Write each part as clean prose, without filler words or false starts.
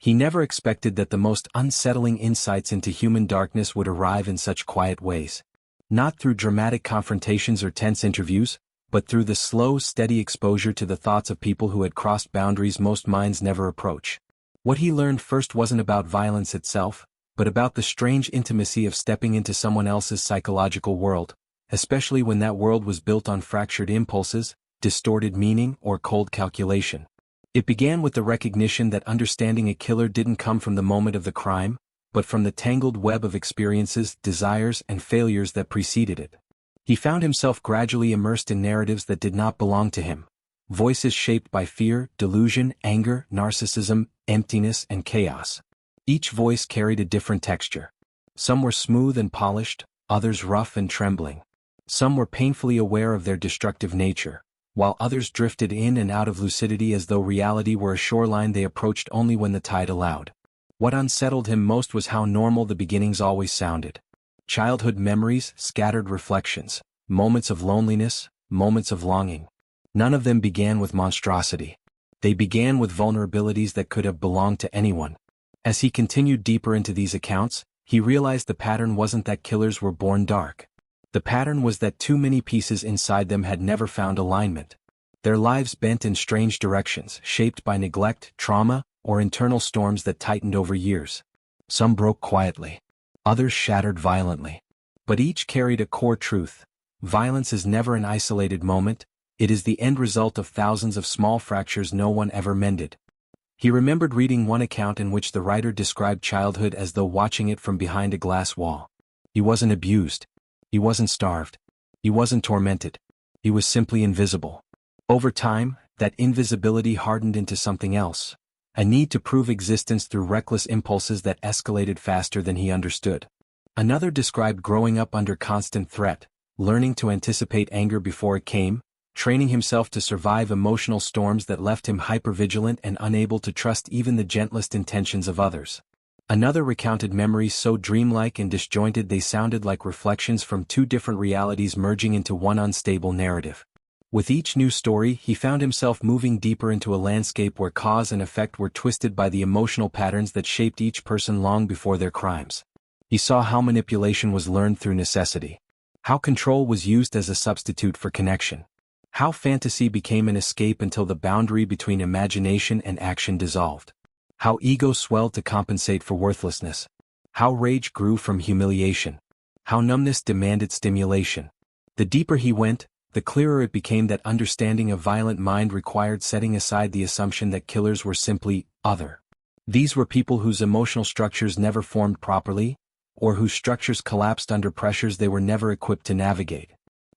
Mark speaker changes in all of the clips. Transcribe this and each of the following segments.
Speaker 1: He never expected that the most unsettling insights into human darkness would arrive in such quiet ways. Not through dramatic confrontations or tense interviews, but through the slow, steady exposure to the thoughts of people who had crossed boundaries most minds never approach. What he learned first wasn't about violence itself, but about the strange intimacy of stepping into someone else's psychological world, especially when that world was built on fractured impulses, distorted meaning, or cold calculation. It began with the recognition that understanding a killer didn't come from the moment of the crime, but from the tangled web of experiences, desires, and failures that preceded it. He found himself gradually immersed in narratives that did not belong to him. Voices shaped by fear, delusion, anger, narcissism, emptiness, and chaos. Each voice carried a different texture. Some were smooth and polished, others rough and trembling. Some were painfully aware of their destructive nature, while others drifted in and out of lucidity as though reality were a shoreline they approached only when the tide allowed. What unsettled him most was how normal the beginnings always sounded. Childhood memories, scattered reflections, moments of loneliness, moments of longing. None of them began with monstrosity. They began with vulnerabilities that could have belonged to anyone. As he continued deeper into these accounts, he realized the pattern wasn't that killers were born dark. The pattern was that too many pieces inside them had never found alignment. Their lives bent in strange directions, shaped by neglect, trauma, or internal storms that tightened over years. Some broke quietly. Others shattered violently. But each carried a core truth. Violence is never an isolated moment. It is the end result of thousands of small fractures no one ever mended. He remembered reading one account in which the writer described childhood as though watching it from behind a glass wall. He wasn't abused. He wasn't starved. He wasn't tormented. He was simply invisible. Over time, that invisibility hardened into something else. A need to prove existence through reckless impulses that escalated faster than he understood. Another described growing up under constant threat, learning to anticipate anger before it came, training himself to survive emotional storms that left him hypervigilant and unable to trust even the gentlest intentions of others. Another recounted memories so dreamlike and disjointed they sounded like reflections from two different realities merging into one unstable narrative. With each new story, he found himself moving deeper into a landscape where cause and effect were twisted by the emotional patterns that shaped each person long before their crimes. He saw how manipulation was learned through necessity. How control was used as a substitute for connection. How fantasy became an escape until the boundary between imagination and action dissolved. How ego swelled to compensate for worthlessness. How rage grew from humiliation. How numbness demanded stimulation. The deeper he went, the clearer it became that understanding a violent mind required setting aside the assumption that killers were simply other. These were people whose emotional structures never formed properly, or whose structures collapsed under pressures they were never equipped to navigate.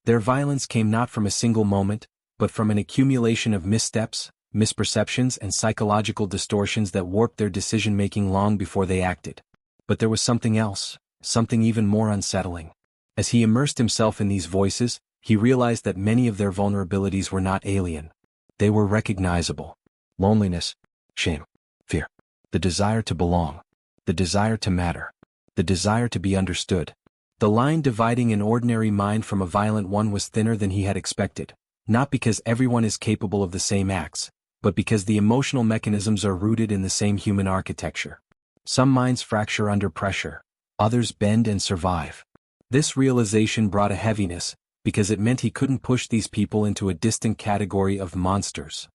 Speaker 1: Their violence came not from a single moment, but from an accumulation of missteps, misperceptions, and psychological distortions that warped their decision-making long before they acted. But there was something else, something even more unsettling. As he immersed himself in these voices, he realized that many of their vulnerabilities were not alien. They were recognizable. Loneliness, shame, fear, the desire to belong, the desire to matter, the desire to be understood. The line dividing an ordinary mind from a violent one was thinner than he had expected, not because everyone is capable of the same acts, but because the emotional mechanisms are rooted in the same human architecture. Some minds fracture under pressure, others bend and survive. This realization brought a heaviness, because it meant he couldn't push these people into a distant category of monsters.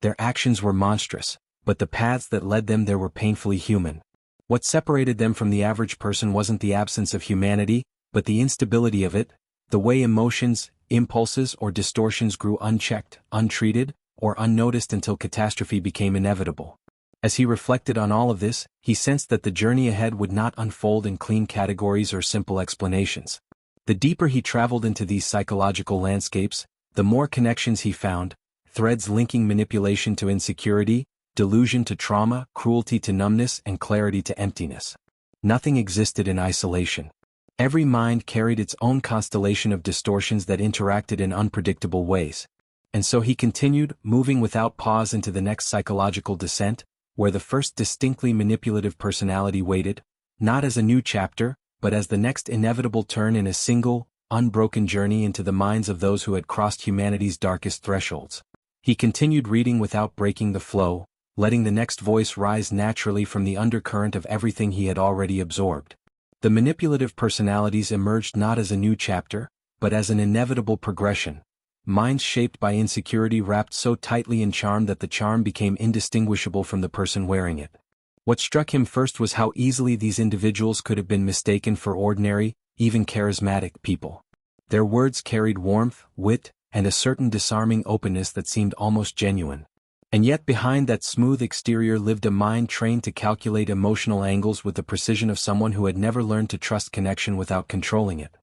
Speaker 1: Their actions were monstrous, but the paths that led them there were painfully human. What separated them from the average person wasn't the absence of humanity, but the instability of it, the way emotions, impulses, or distortions grew unchecked, untreated, or unnoticed until catastrophe became inevitable. As he reflected on all of this, he sensed that the journey ahead would not unfold in clean categories or simple explanations. The deeper he traveled into these psychological landscapes, the more connections he found, threads linking manipulation to insecurity, delusion to trauma, cruelty to numbness, and clarity to emptiness. Nothing existed in isolation. Every mind carried its own constellation of distortions that interacted in unpredictable ways. And so he continued, moving without pause into the next psychological descent, where the first distinctly manipulative personality waited, not as a new chapter, but as the next inevitable turn in a single, unbroken journey into the minds of those who had crossed humanity's darkest thresholds. He continued reading without breaking the flow, letting the next voice rise naturally from the undercurrent of everything he had already absorbed. The manipulative personalities emerged not as a new chapter, but as an inevitable progression. Minds shaped by insecurity wrapped so tightly in charm that the charm became indistinguishable from the person wearing it. What struck him first was how easily these individuals could have been mistaken for ordinary, even charismatic people. Their words carried warmth, wit, and a certain disarming openness that seemed almost genuine. And yet behind that smooth exterior lived a mind trained to calculate emotional angles with the precision of someone who had never learned to trust connection without controlling it.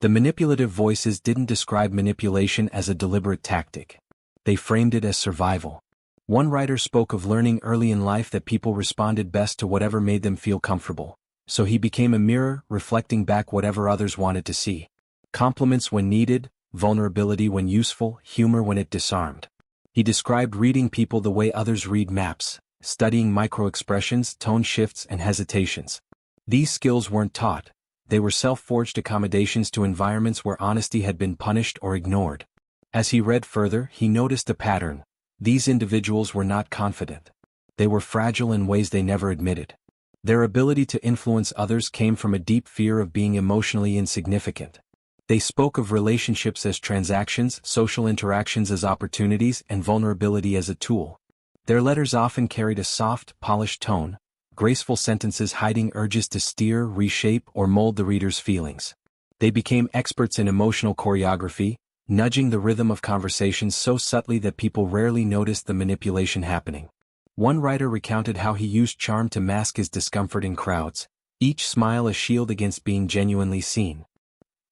Speaker 1: The manipulative voices didn't describe manipulation as a deliberate tactic. They framed it as survival. One writer spoke of learning early in life that people responded best to whatever made them feel comfortable, so he became a mirror, reflecting back whatever others wanted to see. Compliments when needed, vulnerability when useful, humor when it disarmed. He described reading people the way others read maps, studying microexpressions, tone shifts, and hesitations. These skills weren't taught. They were self-forged accommodations to environments where honesty had been punished or ignored. As he read further, he noticed a pattern. These individuals were not confident. They were fragile in ways they never admitted. Their ability to influence others came from a deep fear of being emotionally insignificant. They spoke of relationships as transactions, social interactions as opportunities, and vulnerability as a tool. Their letters often carried a soft, polished tone, graceful sentences hiding urges to steer, reshape, or mold the reader's feelings. They became experts in emotional choreography, nudging the rhythm of conversations so subtly that people rarely noticed the manipulation happening. One writer recounted how he used charm to mask his discomfort in crowds, each smile a shield against being genuinely seen.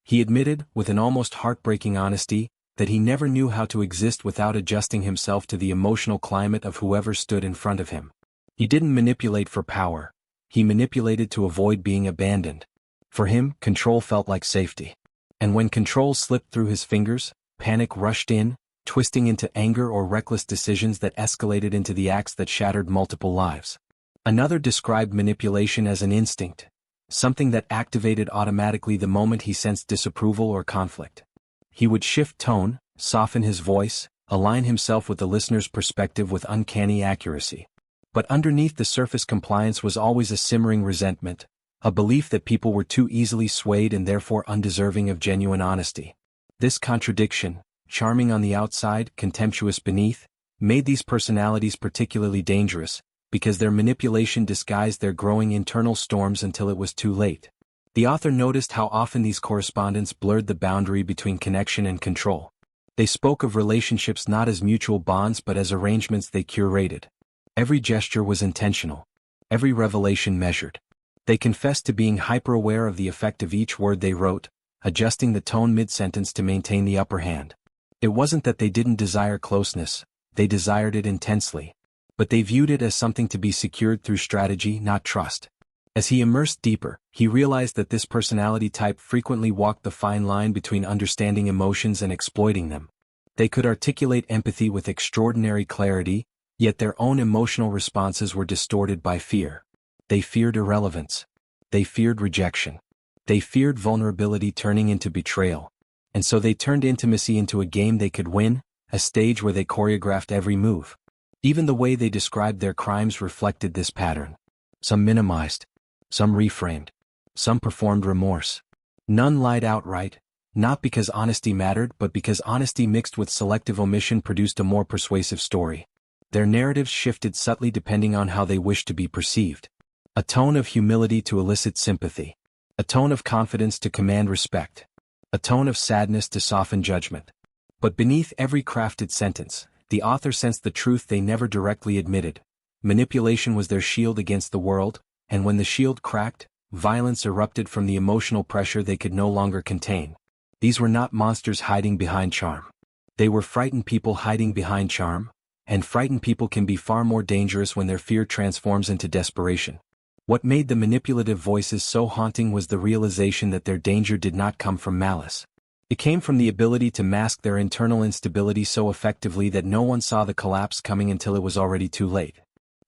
Speaker 1: He admitted, with an almost heartbreaking honesty, that he never knew how to exist without adjusting himself to the emotional climate of whoever stood in front of him. He didn't manipulate for power. He manipulated to avoid being abandoned. For him, control felt like safety. And when control slipped through his fingers, panic rushed in, twisting into anger or reckless decisions that escalated into the acts that shattered multiple lives. Another described manipulation as an instinct, something that activated automatically the moment he sensed disapproval or conflict. He would shift tone, soften his voice, align himself with the listener's perspective with uncanny accuracy. But underneath the surface compliance was always a simmering resentment, a belief that people were too easily swayed and therefore undeserving of genuine honesty. This contradiction, charming on the outside, contemptuous beneath, made these personalities particularly dangerous, because their manipulation disguised their growing internal storms until it was too late. The author noticed how often these correspondents blurred the boundary between connection and control. They spoke of relationships not as mutual bonds but as arrangements they curated. Every gesture was intentional. Every revelation measured. They confessed to being hyper-aware of the effect of each word they wrote, adjusting the tone mid-sentence to maintain the upper hand. It wasn't that they didn't desire closeness, they desired it intensely. But they viewed it as something to be secured through strategy, not trust. As he immersed deeper, he realized that this personality type frequently walked the fine line between understanding emotions and exploiting them. They could articulate empathy with extraordinary clarity, yet their own emotional responses were distorted by fear. They feared irrelevance. They feared rejection. They feared vulnerability turning into betrayal. And so they turned intimacy into a game they could win, a stage where they choreographed every move. Even the way they described their crimes reflected this pattern. Some minimized. Some reframed. Some performed remorse. None lied outright, not because honesty mattered but because honesty mixed with selective omission produced a more persuasive story. Their narratives shifted subtly depending on how they wished to be perceived. A tone of humility to elicit sympathy. A tone of confidence to command respect. A tone of sadness to soften judgment. But beneath every crafted sentence, the author sensed the truth they never directly admitted. Manipulation was their shield against the world, and when the shield cracked, violence erupted from the emotional pressure they could no longer contain. These were not monsters hiding behind charm. They were frightened people hiding behind charm, and frightened people can be far more dangerous when their fear transforms into desperation. What made the manipulative voices so haunting was the realization that their danger did not come from malice. It came from the ability to mask their internal instability so effectively that no one saw the collapse coming until it was already too late.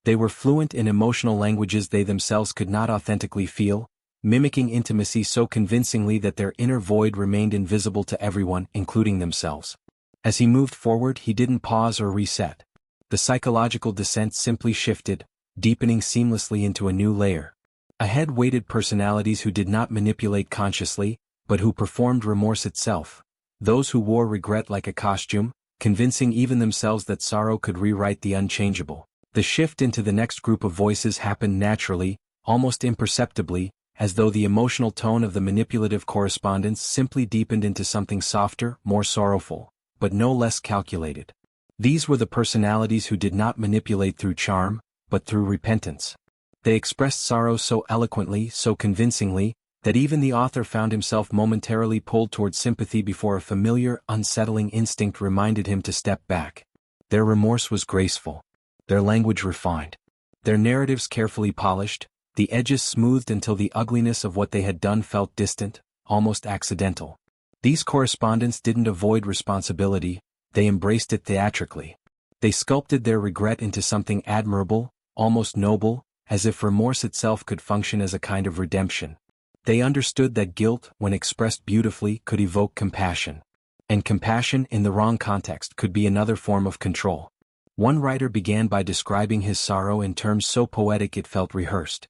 Speaker 1: They were fluent in emotional languages they themselves could not authentically feel, mimicking intimacy so convincingly that their inner void remained invisible to everyone, including themselves. As he moved forward, he didn't pause or reset. The The psychological descent simply shifted, deepening seamlessly into a new layer. Ahead waited personalities who did not manipulate consciously, but who performed remorse itself. Those who wore regret like a costume, convincing even themselves that sorrow could rewrite the unchangeable. The shift into the next group of voices happened naturally, almost imperceptibly, as though the emotional tone of the manipulative correspondence simply deepened into something softer, more sorrowful, but no less calculated. These were the personalities who did not manipulate through charm, but through repentance. They expressed sorrow so eloquently, so convincingly, that even the author found himself momentarily pulled toward sympathy before a familiar, unsettling instinct reminded him to step back. Their remorse was graceful. Their language refined. Their narratives carefully polished, the edges smoothed until the ugliness of what they had done felt distant, almost accidental. These correspondents didn't avoid responsibility, they embraced it theatrically. They sculpted their regret into something admirable, almost noble, as if remorse itself could function as a kind of redemption. They understood that guilt, when expressed beautifully, could evoke compassion. And compassion, in the wrong context, could be another form of control. One writer began by describing his sorrow in terms so poetic it felt rehearsed.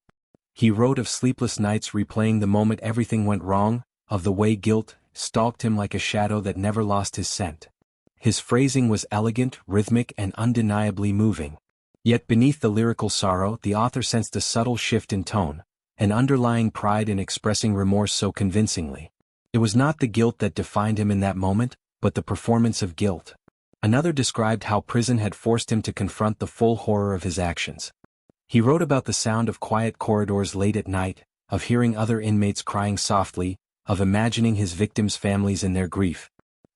Speaker 1: He wrote of sleepless nights replaying the moment everything went wrong, of the way guilt stalked him like a shadow that never lost his scent. His phrasing was elegant, rhythmic, and undeniably moving. Yet beneath the lyrical sorrow, the author sensed a subtle shift in tone, an underlying pride in expressing remorse so convincingly. It was not the guilt that defined him in that moment, but the performance of guilt. Another described how prison had forced him to confront the full horror of his actions. He wrote about the sound of quiet corridors late at night, of hearing other inmates crying softly, of imagining his victims' families in their grief.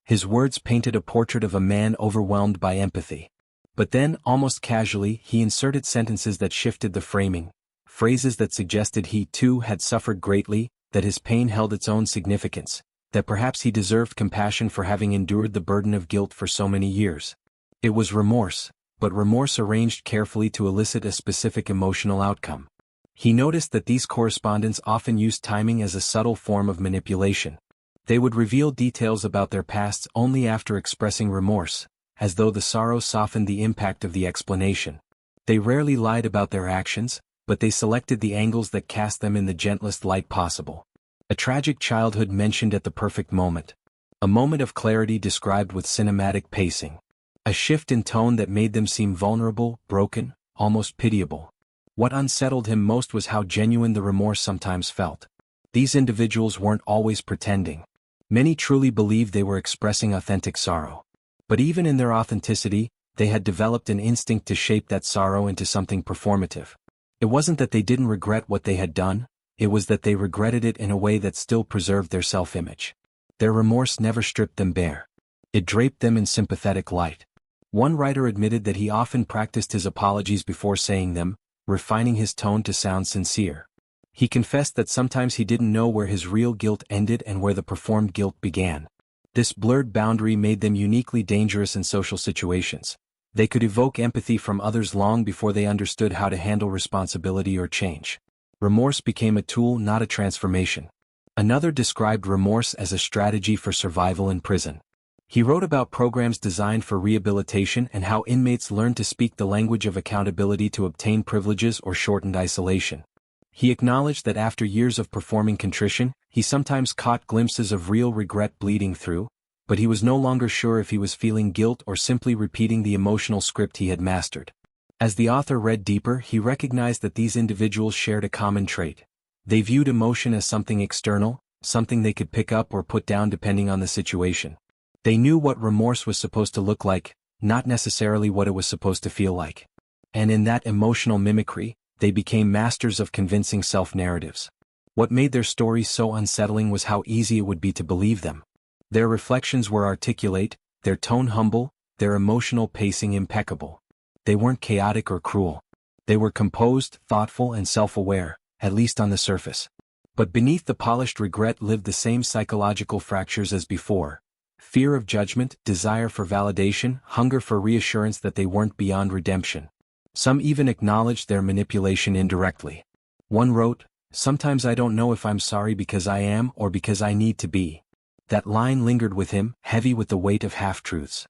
Speaker 1: His words painted a portrait of a man overwhelmed by empathy. But then, almost casually, he inserted sentences that shifted the framing, phrases that suggested he, too, had suffered greatly, that his pain held its own significance, that perhaps he deserved compassion for having endured the burden of guilt for so many years. It was remorse, but remorse arranged carefully to elicit a specific emotional outcome. He noticed that these correspondents often used timing as a subtle form of manipulation. They would reveal details about their pasts only after expressing remorse, as though the sorrow softened the impact of the explanation. They rarely lied about their actions, but they selected the angles that cast them in the gentlest light possible. A tragic childhood mentioned at the perfect moment. A moment of clarity described with cinematic pacing. A shift in tone that made them seem vulnerable, broken, almost pitiable. What unsettled him most was how genuine the remorse sometimes felt. These individuals weren't always pretending. Many truly believed they were expressing authentic sorrow. But even in their authenticity, they had developed an instinct to shape that sorrow into something performative. It wasn't that they didn't regret what they had done, it was that they regretted it in a way that still preserved their self-image. Their remorse never stripped them bare. It draped them in sympathetic light. One writer admitted that he often practiced his apologies before saying them, refining his tone to sound sincere. He confessed that sometimes he didn't know where his real guilt ended and where the performed guilt began. This blurred boundary made them uniquely dangerous in social situations. They could evoke empathy from others long before they understood how to handle responsibility or change. Remorse became a tool, not a transformation. Another described remorse as a strategy for survival in prison. He wrote about programs designed for rehabilitation and how inmates learned to speak the language of accountability to obtain privileges or shortened isolation. He acknowledged that after years of performing contrition, he sometimes caught glimpses of real regret bleeding through, but he was no longer sure if he was feeling guilt or simply repeating the emotional script he had mastered. As the author read deeper, he recognized that these individuals shared a common trait. They viewed emotion as something external, something they could pick up or put down depending on the situation. They knew what remorse was supposed to look like, not necessarily what it was supposed to feel like. And in that emotional mimicry, they became masters of convincing self-narratives. What made their stories so unsettling was how easy it would be to believe them. Their reflections were articulate, their tone humble, their emotional pacing impeccable. They weren't chaotic or cruel. They were composed, thoughtful, and self-aware, at least on the surface. But beneath the polished regret lived the same psychological fractures as before. Fear of judgment, desire for validation, hunger for reassurance that they weren't beyond redemption. Some even acknowledged their manipulation indirectly. One wrote, "Sometimes I don't know if I'm sorry because I am or because I need to be." That line lingered with him, heavy with the weight of half-truths.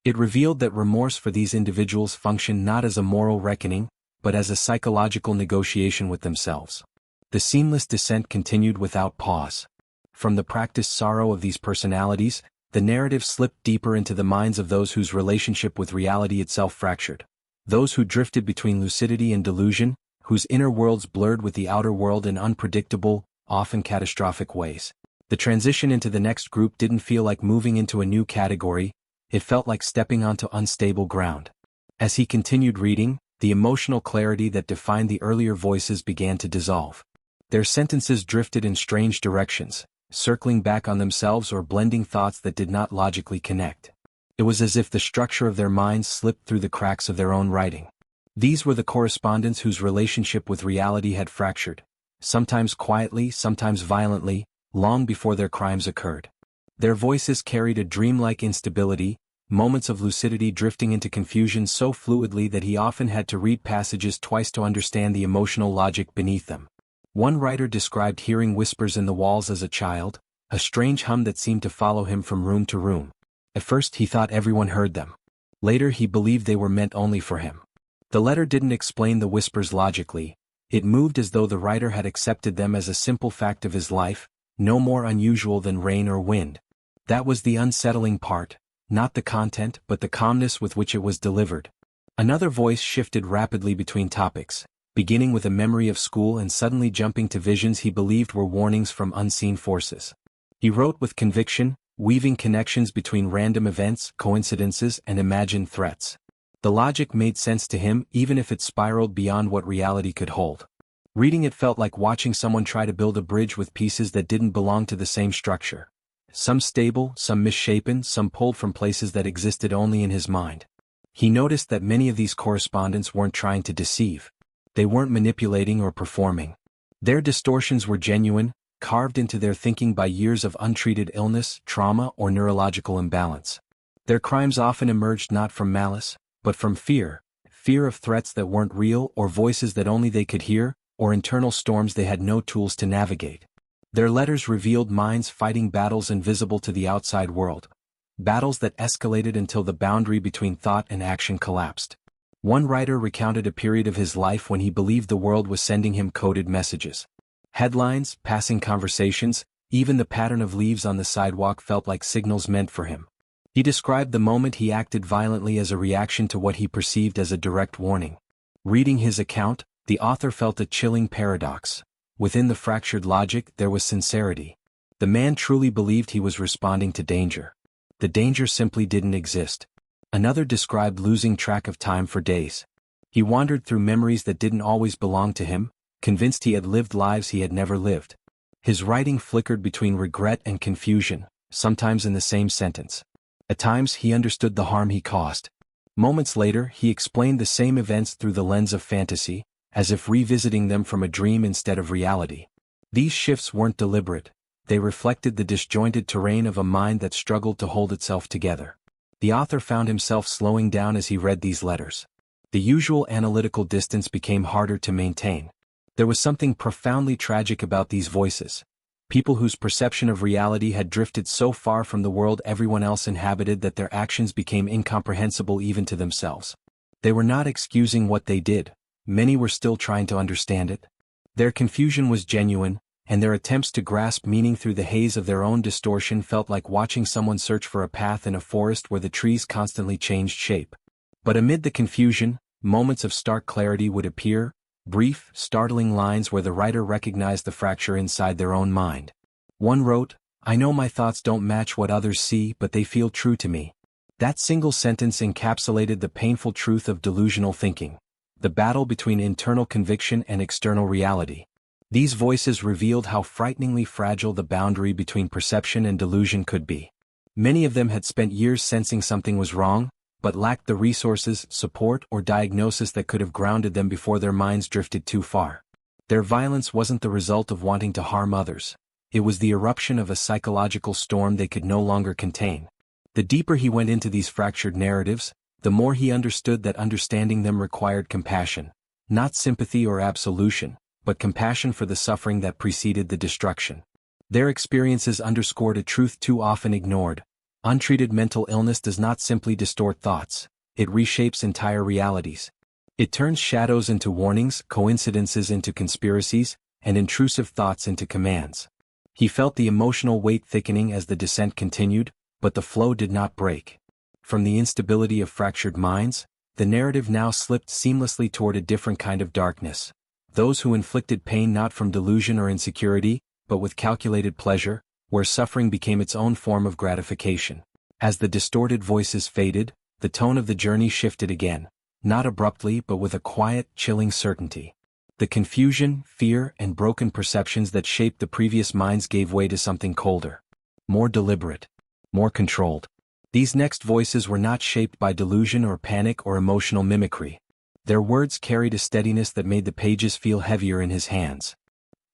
Speaker 1: It revealed that remorse for these individuals functioned not as a moral reckoning, but as a psychological negotiation with themselves. The seamless descent continued without pause. From the practiced sorrow of these personalities, the narrative slipped deeper into the minds of those whose relationship with reality itself fractured. Those who drifted between lucidity and delusion, whose inner worlds blurred with the outer world in unpredictable, often catastrophic ways. The transition into the next group didn't feel like moving into a new category, it felt like stepping onto unstable ground. As he continued reading, the emotional clarity that defined the earlier voices began to dissolve. Their sentences drifted in strange directions, circling back on themselves or blending thoughts that did not logically connect. It was as if the structure of their minds slipped through the cracks of their own writing. These were the correspondents whose relationship with reality had fractured, sometimes quietly, sometimes violently, long before their crimes occurred. Their voices carried a dreamlike instability, moments of lucidity drifting into confusion so fluidly that he often had to read passages twice to understand the emotional logic beneath them. One writer described hearing whispers in the walls as a child, a strange hum that seemed to follow him from room to room. At first he thought everyone heard them. Later he believed they were meant only for him. The letter didn't explain the whispers logically, it moved as though the writer had accepted them as a simple fact of his life, no more unusual than rain or wind. That was the unsettling part, not the content but the calmness with which it was delivered. Another voice shifted rapidly between topics, beginning with a memory of school and suddenly jumping to visions he believed were warnings from unseen forces. He wrote with conviction, weaving connections between random events, coincidences, and imagined threats. The logic made sense to him even if it spiraled beyond what reality could hold. Reading it felt like watching someone try to build a bridge with pieces that didn't belong to the same structure. Some stable, some misshapen, some pulled from places that existed only in his mind. He noticed that many of these correspondents weren't trying to deceive. They weren't manipulating or performing. Their distortions were genuine, carved into their thinking by years of untreated illness, trauma, or neurological imbalance. Their crimes often emerged not from malice, but from fear of threats that weren't real or voices that only they could hear, or internal storms they had no tools to navigate. Their letters revealed minds fighting battles invisible to the outside world, battles that escalated until the boundary between thought and action collapsed. One writer recounted a period of his life when he believed the world was sending him coded messages. Headlines, passing conversations, even the pattern of leaves on the sidewalk felt like signals meant for him. He described the moment he acted violently as a reaction to what he perceived as a direct warning. Reading his account, the author felt a chilling paradox. Within the fractured logic there was sincerity. The man truly believed he was responding to danger. The danger simply didn't exist. Another described losing track of time for days. He wandered through memories that didn't always belong to him, convinced he had lived lives he had never lived. His writing flickered between regret and confusion, sometimes in the same sentence. At times he understood the harm he caused. Moments later he explained the same events through the lens of fantasy, as if revisiting them from a dream instead of reality. These shifts weren't deliberate, they reflected the disjointed terrain of a mind that struggled to hold itself together. The author found himself slowing down as he read these letters. The usual analytical distance became harder to maintain. There was something profoundly tragic about these voices. People whose perception of reality had drifted so far from the world everyone else inhabited that their actions became incomprehensible even to themselves. They were not excusing what they did. Many were still trying to understand it. Their confusion was genuine, and their attempts to grasp meaning through the haze of their own distortion felt like watching someone search for a path in a forest where the trees constantly changed shape. But amid the confusion, moments of stark clarity would appear, brief, startling lines where the writer recognized the fracture inside their own mind. One wrote, "I know my thoughts don't match what others see, but they feel true to me." That single sentence encapsulated the painful truth of delusional thinking. The battle between internal conviction and external reality. These voices revealed how frighteningly fragile the boundary between perception and delusion could be. Many of them had spent years sensing something was wrong, but lacked the resources, support, or diagnosis that could have grounded them before their minds drifted too far. Their violence wasn't the result of wanting to harm others. It was the eruption of a psychological storm they could no longer contain. The deeper he went into these fractured narratives, the more he understood that understanding them required compassion, not sympathy or absolution, but compassion for the suffering that preceded the destruction. Their experiences underscored a truth too often ignored. Untreated mental illness does not simply distort thoughts, it reshapes entire realities. It turns shadows into warnings, coincidences into conspiracies, and intrusive thoughts into commands. He felt the emotional weight thickening as the descent continued, but the flow did not break. From the instability of fractured minds, the narrative now slipped seamlessly toward a different kind of darkness. Those who inflicted pain not from delusion or insecurity, but with calculated pleasure, where suffering became its own form of gratification. As the distorted voices faded, the tone of the journey shifted again, not abruptly but with a quiet, chilling certainty. The confusion, fear, and broken perceptions that shaped the previous minds gave way to something colder, more deliberate, more controlled. These next voices were not shaped by delusion or panic or emotional mimicry. Their words carried a steadiness that made the pages feel heavier in his hands.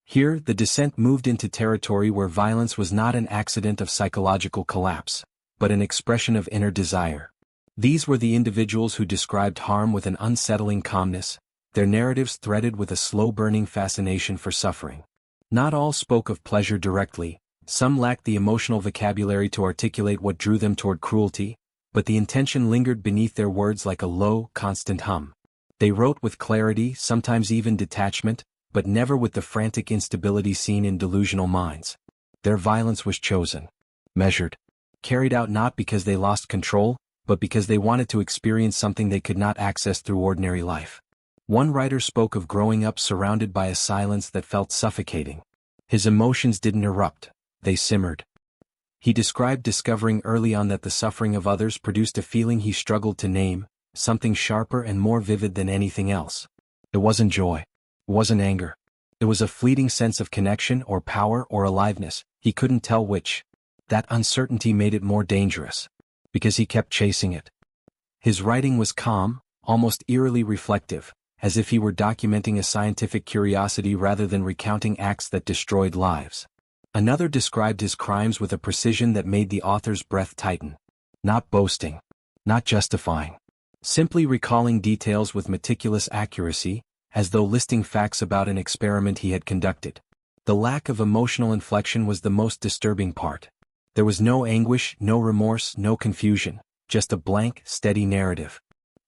Speaker 1: Here, the descent moved into territory where violence was not an accident of psychological collapse, but an expression of inner desire. These were the individuals who described harm with an unsettling calmness, their narratives threaded with a slow-burning fascination for suffering. Not all spoke of pleasure directly, some lacked the emotional vocabulary to articulate what drew them toward cruelty, but the intention lingered beneath their words like a low, constant hum. They wrote with clarity, sometimes even detachment, but never with the frantic instability seen in delusional minds. Their violence was chosen, measured, carried out not because they lost control, but because they wanted to experience something they could not access through ordinary life. One writer spoke of growing up surrounded by a silence that felt suffocating. His emotions didn't erupt, they simmered. He described discovering early on that the suffering of others produced a feeling he struggled to name, something sharper and more vivid than anything else. It wasn't joy. It wasn't anger. It was a fleeting sense of connection or power or aliveness, he couldn't tell which. That uncertainty made it more dangerous, because he kept chasing it. His writing was calm, almost eerily reflective, as if he were documenting a scientific curiosity rather than recounting acts that destroyed lives. Another described his crimes with a precision that made the author's breath tighten. Not boasting, not justifying, simply recalling details with meticulous accuracy, as though listing facts about an experiment he had conducted. The lack of emotional inflection was the most disturbing part. There was no anguish, no remorse, no confusion, just a blank, steady narrative.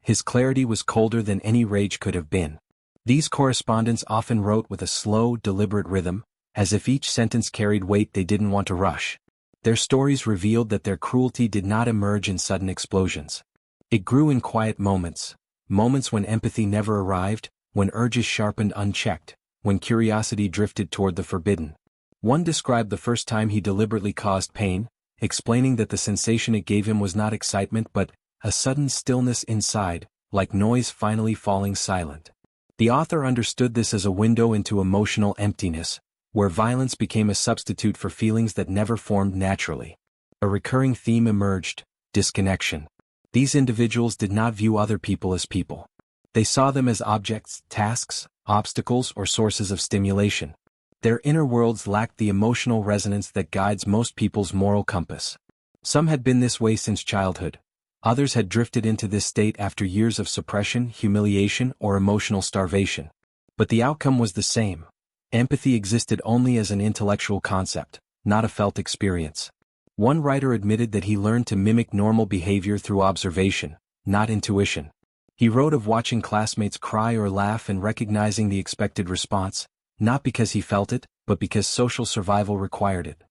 Speaker 1: His clarity was colder than any rage could have been. These correspondents often wrote with a slow, deliberate rhythm, as if each sentence carried weight they didn't want to rush. Their stories revealed that their cruelty did not emerge in sudden explosions. It grew in quiet moments, moments when empathy never arrived, when urges sharpened unchecked, when curiosity drifted toward the forbidden. One described the first time he deliberately caused pain, explaining that the sensation it gave him was not excitement but a sudden stillness inside, like noise finally falling silent. The author understood this as a window into emotional emptiness, where violence became a substitute for feelings that never formed naturally. A recurring theme emerged: disconnection. These individuals did not view other people as people. They saw them as objects, tasks, obstacles, or sources of stimulation. Their inner worlds lacked the emotional resonance that guides most people's moral compass. Some had been this way since childhood. Others had drifted into this state after years of suppression, humiliation, or emotional starvation. But the outcome was the same. Empathy existed only as an intellectual concept, not a felt experience. One writer admitted that he learned to mimic normal behavior through observation, not intuition. He wrote of watching classmates cry or laugh and recognizing the expected response, not because he felt it, but because social survival required it.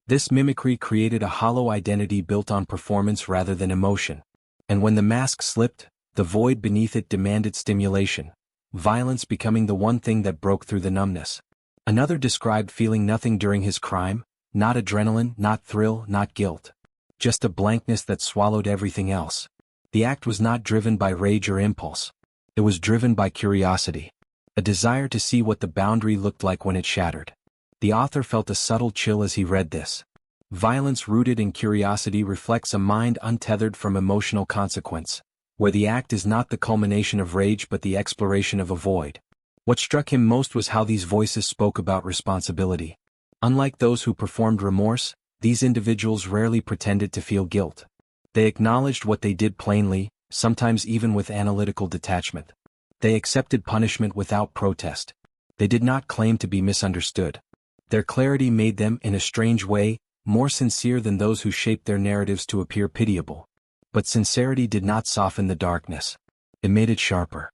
Speaker 1: This mimicry created a hollow identity built on performance rather than emotion. And when the mask slipped, the void beneath it demanded stimulation, violence becoming the one thing that broke through the numbness. Another described feeling nothing during his crime, not adrenaline, not thrill, not guilt. Just a blankness that swallowed everything else. The act was not driven by rage or impulse. It was driven by curiosity. A desire to see what the boundary looked like when it shattered. The author felt a subtle chill as he read this. Violence rooted in curiosity reflects a mind untethered from emotional consequence, where the act is not the culmination of rage but the exploration of a void. What struck him most was how these voices spoke about responsibility. Unlike those who performed remorse, these individuals rarely pretended to feel guilt. They acknowledged what they did plainly, sometimes even with analytical detachment. They accepted punishment without protest. They did not claim to be misunderstood. Their clarity made them, in a strange way, more sincere than those who shaped their narratives to appear pitiable. But sincerity did not soften the darkness. It made it sharper.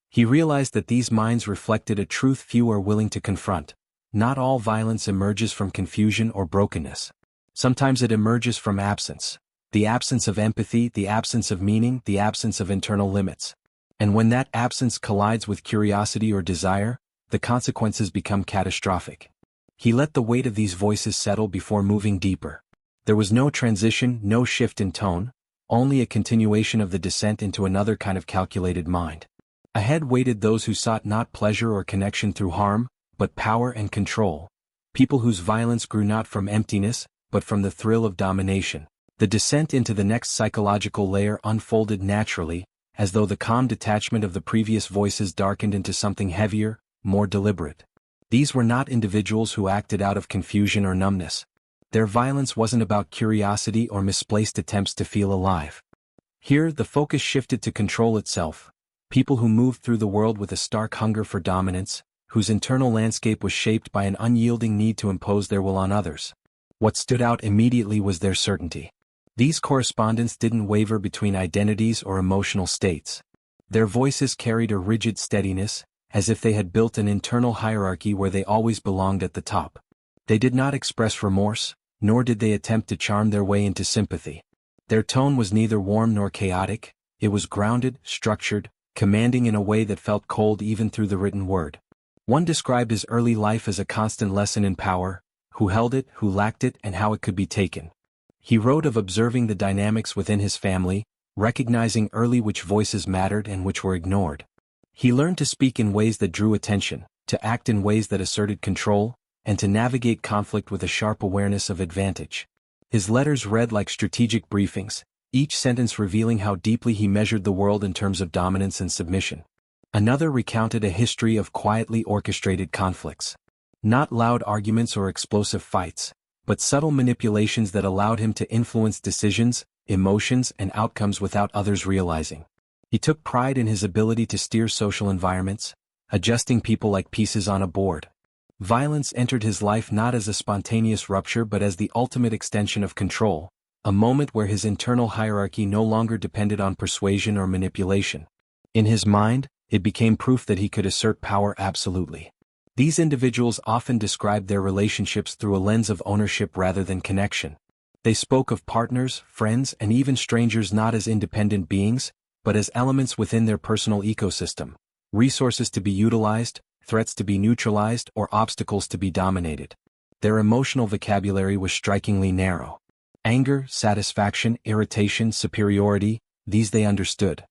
Speaker 1: He realized that these minds reflected a truth few are willing to confront. Not all violence emerges from confusion or brokenness. Sometimes it emerges from absence. The absence of empathy, the absence of meaning, the absence of internal limits. And when that absence collides with curiosity or desire, the consequences become catastrophic. He let the weight of these voices settle before moving deeper. There was no transition, no shift in tone, only a continuation of the descent into another kind of calculated mind. Ahead waited those who sought not pleasure or connection through harm, but power and control. People whose violence grew not from emptiness, but from the thrill of domination. The descent into the next psychological layer unfolded naturally, as though the calm detachment of the previous voices darkened into something heavier, more deliberate. These were not individuals who acted out of confusion or numbness. Their violence wasn't about curiosity or misplaced attempts to feel alive. Here, the focus shifted to control itself. People who moved through the world with a stark hunger for dominance, whose internal landscape was shaped by an unyielding need to impose their will on others. What stood out immediately was their certainty. These correspondents didn't waver between identities or emotional states. Their voices carried a rigid steadiness, as if they had built an internal hierarchy where they always belonged at the top. They did not express remorse, nor did they attempt to charm their way into sympathy. Their tone was neither warm nor chaotic, it was grounded, structured, commanding in a way that felt cold even through the written word. One described his early life as a constant lesson in power, who held it, who lacked it, and how it could be taken. He wrote of observing the dynamics within his family, recognizing early which voices mattered and which were ignored. He learned to speak in ways that drew attention, to act in ways that asserted control, and to navigate conflict with a sharp awareness of advantage. His letters read like strategic briefings, each sentence revealing how deeply he measured the world in terms of dominance and submission. Another recounted a history of quietly orchestrated conflicts. Not loud arguments or explosive fights, but subtle manipulations that allowed him to influence decisions, emotions, and outcomes without others realizing. He took pride in his ability to steer social environments, adjusting people like pieces on a board. Violence entered his life not as a spontaneous rupture but as the ultimate extension of control, a moment where his internal hierarchy no longer depended on persuasion or manipulation. In his mind, it became proof that he could assert power absolutely. These individuals often described their relationships through a lens of ownership rather than connection. They spoke of partners, friends, and even strangers not as independent beings, but as elements within their personal ecosystem, resources to be utilized, threats to be neutralized, or obstacles to be dominated. Their emotional vocabulary was strikingly narrow. Anger, satisfaction, irritation, superiority, these they understood.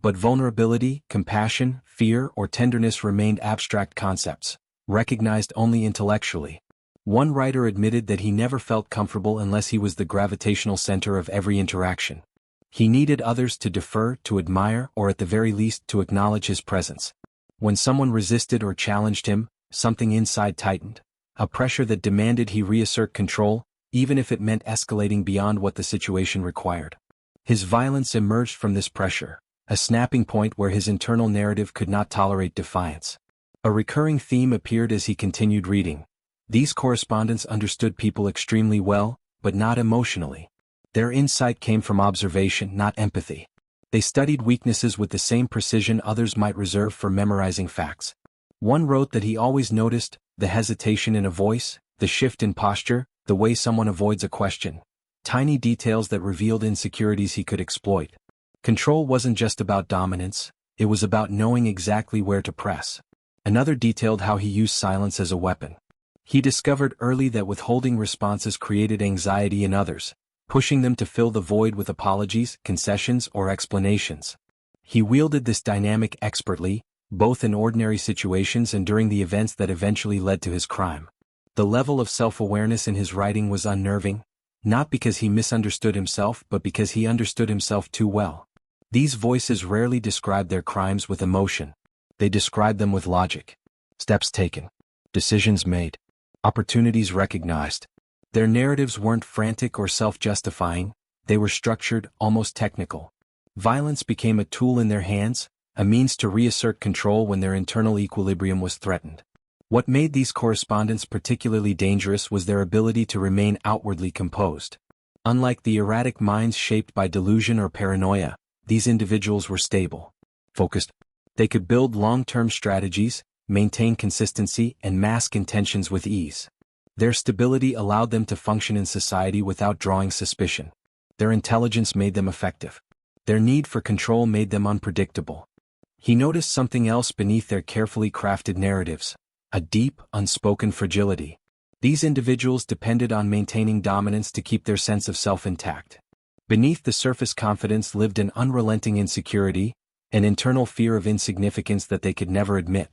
Speaker 1: But vulnerability, compassion, fear, or tenderness remained abstract concepts, recognized only intellectually. One writer admitted that he never felt comfortable unless he was the gravitational center of every interaction. He needed others to defer, to admire, or at the very least to acknowledge his presence. When someone resisted or challenged him, something inside tightened, a pressure that demanded he reassert control, even if it meant escalating beyond what the situation required. His violence emerged from this pressure, a snapping point where his internal narrative could not tolerate defiance. A recurring theme appeared as he continued reading. These correspondents understood people extremely well, but not emotionally. Their insight came from observation, not empathy. They studied weaknesses with the same precision others might reserve for memorizing facts. One wrote that he always noticed the hesitation in a voice, the shift in posture, the way someone avoids a question. Tiny details that revealed insecurities he could exploit. Control wasn't just about dominance, it was about knowing exactly where to press. Another detailed how he used silence as a weapon. He discovered early that withholding responses created anxiety in others, pushing them to fill the void with apologies, concessions, or explanations. He wielded this dynamic expertly, both in ordinary situations and during the events that eventually led to his crime. The level of self-awareness in his writing was unnerving, not because he misunderstood himself but because he understood himself too well. These voices rarely described their crimes with emotion. They described them with logic. Steps taken. Decisions made. Opportunities recognized. Their narratives weren't frantic or self-justifying, they were structured, almost technical. Violence became a tool in their hands, a means to reassert control when their internal equilibrium was threatened. What made these correspondents particularly dangerous was their ability to remain outwardly composed. Unlike the erratic minds shaped by delusion or paranoia, these individuals were stable, focused. They could build long-term strategies, maintain consistency, and mask intentions with ease. Their stability allowed them to function in society without drawing suspicion. Their intelligence made them effective. Their need for control made them unpredictable. He noticed something else beneath their carefully crafted narratives: a deep, unspoken fragility. These individuals depended on maintaining dominance to keep their sense of self intact. Beneath the surface confidence lived an unrelenting insecurity, an internal fear of insignificance that they could never admit.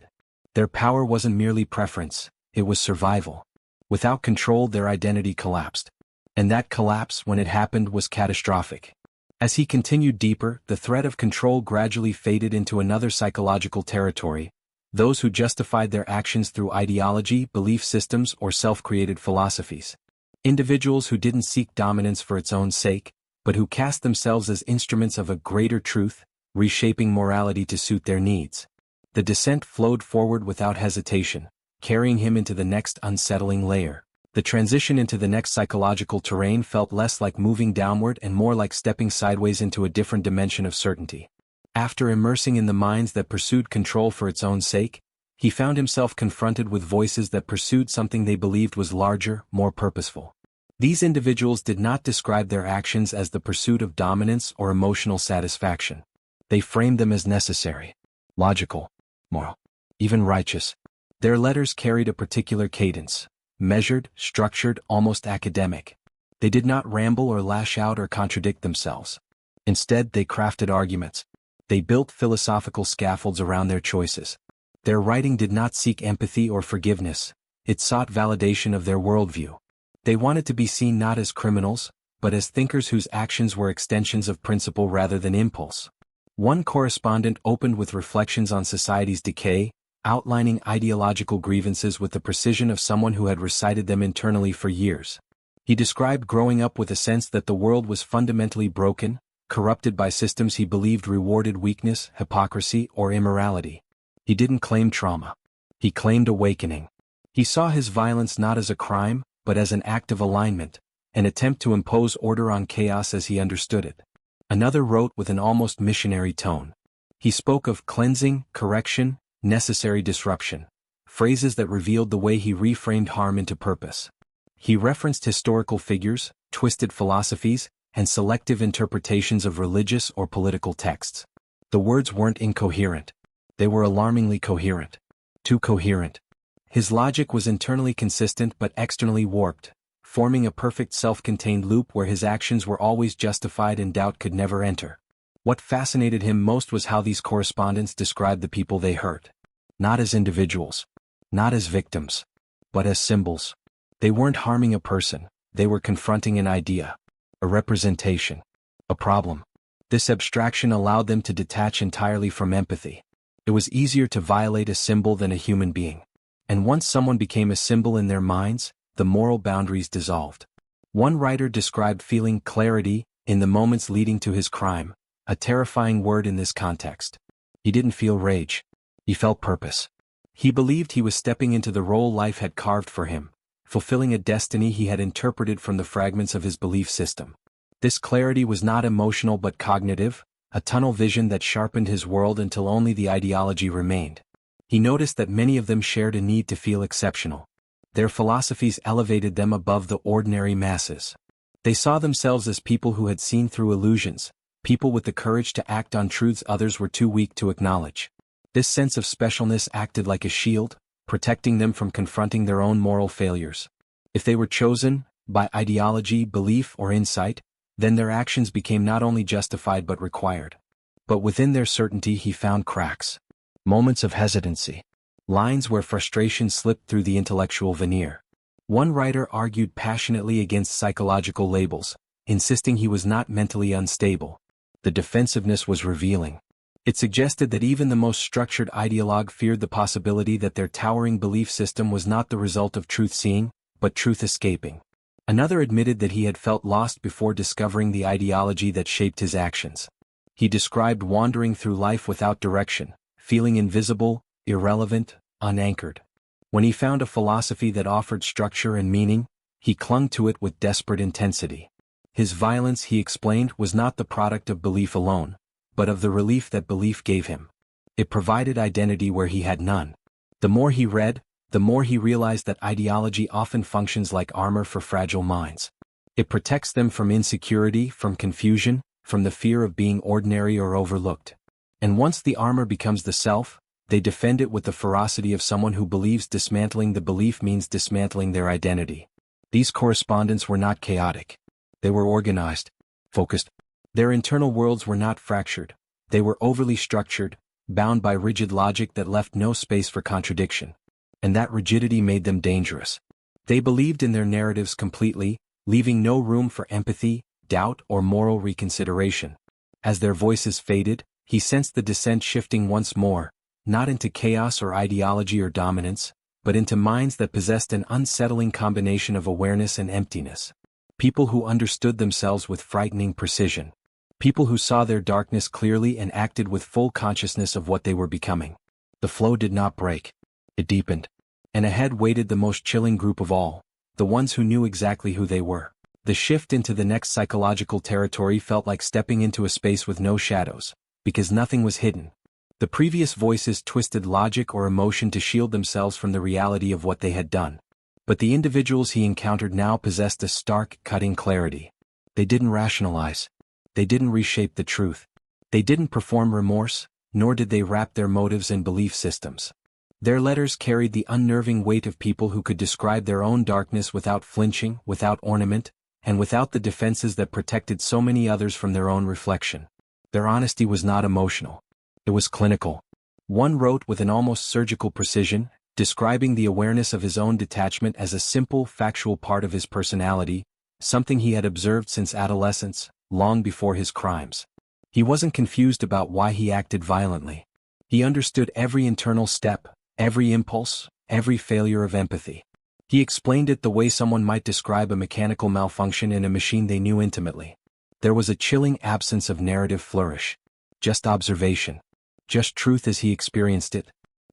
Speaker 1: Their power wasn't merely preference, it was survival. Without control, their identity collapsed. And that collapse, when it happened, was catastrophic. As he continued deeper, the threat of control gradually faded into another psychological territory: those who justified their actions through ideology, belief systems, or self-created philosophies. Individuals who didn't seek dominance for its own sake, but who cast themselves as instruments of a greater truth, reshaping morality to suit their needs. The descent flowed forward without hesitation, carrying him into the next unsettling layer. The transition into the next psychological terrain felt less like moving downward and more like stepping sideways into a different dimension of certainty. After immersing in the minds that pursued control for its own sake, he found himself confronted with voices that pursued something they believed was larger, more purposeful. These individuals did not describe their actions as the pursuit of dominance or emotional satisfaction. They framed them as necessary, logical, moral, even righteous. Their letters carried a particular cadence: measured, structured, almost academic. They did not ramble or lash out or contradict themselves. Instead, they crafted arguments. They built philosophical scaffolds around their choices. Their writing did not seek empathy or forgiveness, it sought validation of their worldview. They wanted to be seen not as criminals, but as thinkers whose actions were extensions of principle rather than impulse. One correspondent opened with reflections on society's decay, outlining ideological grievances with the precision of someone who had recited them internally for years. He described growing up with a sense that the world was fundamentally broken, corrupted by systems he believed rewarded weakness, hypocrisy, or immorality. He didn't claim trauma. He claimed awakening. He saw his violence not as a crime, but as an act of alignment, an attempt to impose order on chaos as he understood it. Another wrote with an almost missionary tone. He spoke of cleansing, correction, necessary disruption, phrases that revealed the way he reframed harm into purpose. He referenced historical figures, twisted philosophies, and selective interpretations of religious or political texts. The words weren't incoherent. They were alarmingly coherent. Too coherent. His logic was internally consistent but externally warped, forming a perfect self-contained loop where his actions were always justified and doubt could never enter. What fascinated him most was how these correspondents described the people they hurt. Not as individuals. Not as victims. But as symbols. They weren't harming a person, they were confronting an idea. A representation. A problem. This abstraction allowed them to detach entirely from empathy. It was easier to violate a symbol than a human being. And once someone became a symbol in their minds, the moral boundaries dissolved. One writer described feeling clarity in the moments leading to his crime, a terrifying word in this context. He didn't feel rage. He felt purpose. He believed he was stepping into the role life had carved for him, fulfilling a destiny he had interpreted from the fragments of his belief system. This clarity was not emotional but cognitive, a tunnel vision that sharpened his world until only the ideology remained. He noticed that many of them shared a need to feel exceptional. Their philosophies elevated them above the ordinary masses. They saw themselves as people who had seen through illusions, people with the courage to act on truths others were too weak to acknowledge. This sense of specialness acted like a shield, protecting them from confronting their own moral failures. If they were chosen, by ideology, belief, or insight, then their actions became not only justified but required. But within their certainty he found cracks. Moments of hesitancy. Lines where frustration slipped through the intellectual veneer. One writer argued passionately against psychological labels, insisting he was not mentally unstable. The defensiveness was revealing. It suggested that even the most structured ideologue feared the possibility that their towering belief system was not the result of truth-seeing, but truth-escaping. Another admitted that he had felt lost before discovering the ideology that shaped his actions. He described wandering through life without direction, feeling invisible, irrelevant, unanchored. When he found a philosophy that offered structure and meaning, he clung to it with desperate intensity. His violence, he explained, was not the product of belief alone, but of the relief that belief gave him. It provided identity where he had none. The more he read, the more he realized that ideology often functions like armor for fragile minds. It protects them from insecurity, from confusion, from the fear of being ordinary or overlooked. And once the armor becomes the self, they defend it with the ferocity of someone who believes dismantling the belief means dismantling their identity. These correspondents were not chaotic. They were organized, focused. Their internal worlds were not fractured. They were overly structured, bound by rigid logic that left no space for contradiction. And that rigidity made them dangerous. They believed in their narratives completely, leaving no room for empathy, doubt, or moral reconsideration. As their voices faded, he sensed the descent shifting once more, not into chaos or ideology or dominance, but into minds that possessed an unsettling combination of awareness and emptiness. People who understood themselves with frightening precision. People who saw their darkness clearly and acted with full consciousness of what they were becoming. The flow did not break. It deepened. And ahead waited the most chilling group of all, the ones who knew exactly who they were. The shift into the next psychological territory felt like stepping into a space with no shadows, because nothing was hidden. The previous voices twisted logic or emotion to shield themselves from the reality of what they had done. But the individuals he encountered now possessed a stark, cutting clarity. They didn't rationalize. They didn't reshape the truth. They didn't perform remorse, nor did they wrap their motives in belief systems. Their letters carried the unnerving weight of people who could describe their own darkness without flinching, without ornament, and without the defenses that protected so many others from their own reflection. Their honesty was not emotional. It was clinical. One wrote with an almost surgical precision, describing the awareness of his own detachment as a simple, factual part of his personality, something he had observed since adolescence, long before his crimes. He wasn't confused about why he acted violently. He understood every internal step, every impulse, every failure of empathy. He explained it the way someone might describe a mechanical malfunction in a machine they knew intimately. There was a chilling absence of narrative flourish. Just observation. Just truth as he experienced it.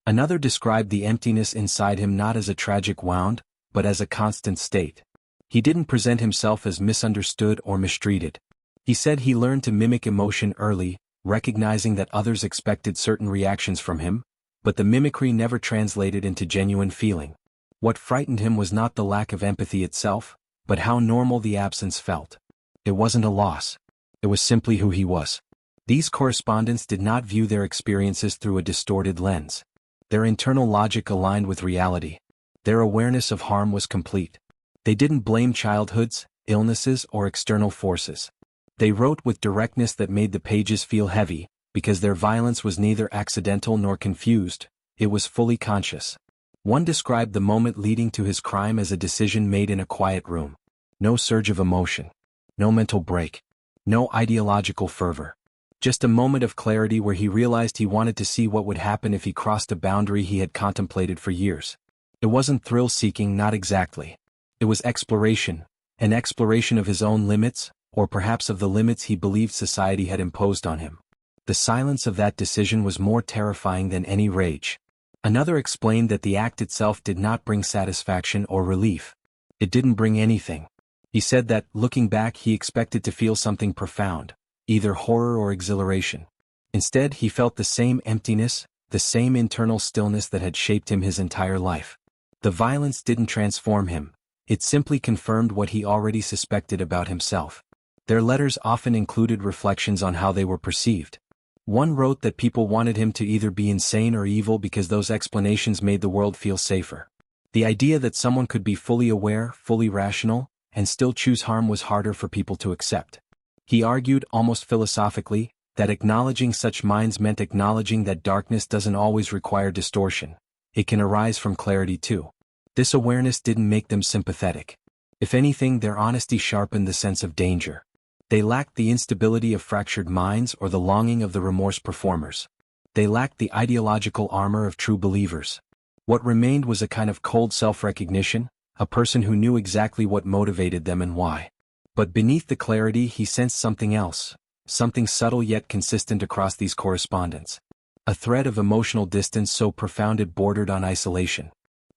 Speaker 1: Another described the emptiness inside him not as a tragic wound, but as a constant state. He didn't present himself as misunderstood or mistreated. He said he learned to mimic emotion early, recognizing that others expected certain reactions from him, but the mimicry never translated into genuine feeling. What frightened him was not the lack of empathy itself, but how normal the absence felt. It wasn't a loss. It was simply who he was. These correspondents did not view their experiences through a distorted lens. Their internal logic aligned with reality. Their awareness of harm was complete. They didn't blame childhoods, illnesses, or external forces. They wrote with directness that made the pages feel heavy, because their violence was neither accidental nor confused, it was fully conscious. One described the moment leading to his crime as a decision made in a quiet room. No surge of emotion. No mental break. No ideological fervor. Just a moment of clarity where he realized he wanted to see what would happen if he crossed a boundary he had contemplated for years. It wasn't thrill-seeking, not exactly. It was exploration, an exploration of his own limits, or perhaps of the limits he believed society had imposed on him. The silence of that decision was more terrifying than any rage. Another explained that the act itself did not bring satisfaction or relief. It didn't bring anything. He said that, looking back, he expected to feel something profound, either horror or exhilaration. Instead, he felt the same emptiness, the same internal stillness that had shaped him his entire life. The violence didn't transform him. It simply confirmed what he already suspected about himself. Their letters often included reflections on how they were perceived. One wrote that people wanted him to either be insane or evil because those explanations made the world feel safer. The idea that someone could be fully aware, fully rational, and still choose harm was harder for people to accept. He argued, almost philosophically, that acknowledging such minds meant acknowledging that darkness doesn't always require distortion. It can arise from clarity too. This awareness didn't make them sympathetic. If anything, their honesty sharpened the sense of danger. They lacked the instability of fractured minds or the longing of the remorse performers. They lacked the ideological armor of true believers. What remained was a kind of cold self-recognition, a person who knew exactly what motivated them and why. But beneath the clarity he sensed something else, something subtle yet consistent across these correspondents. A thread of emotional distance so profound it bordered on isolation.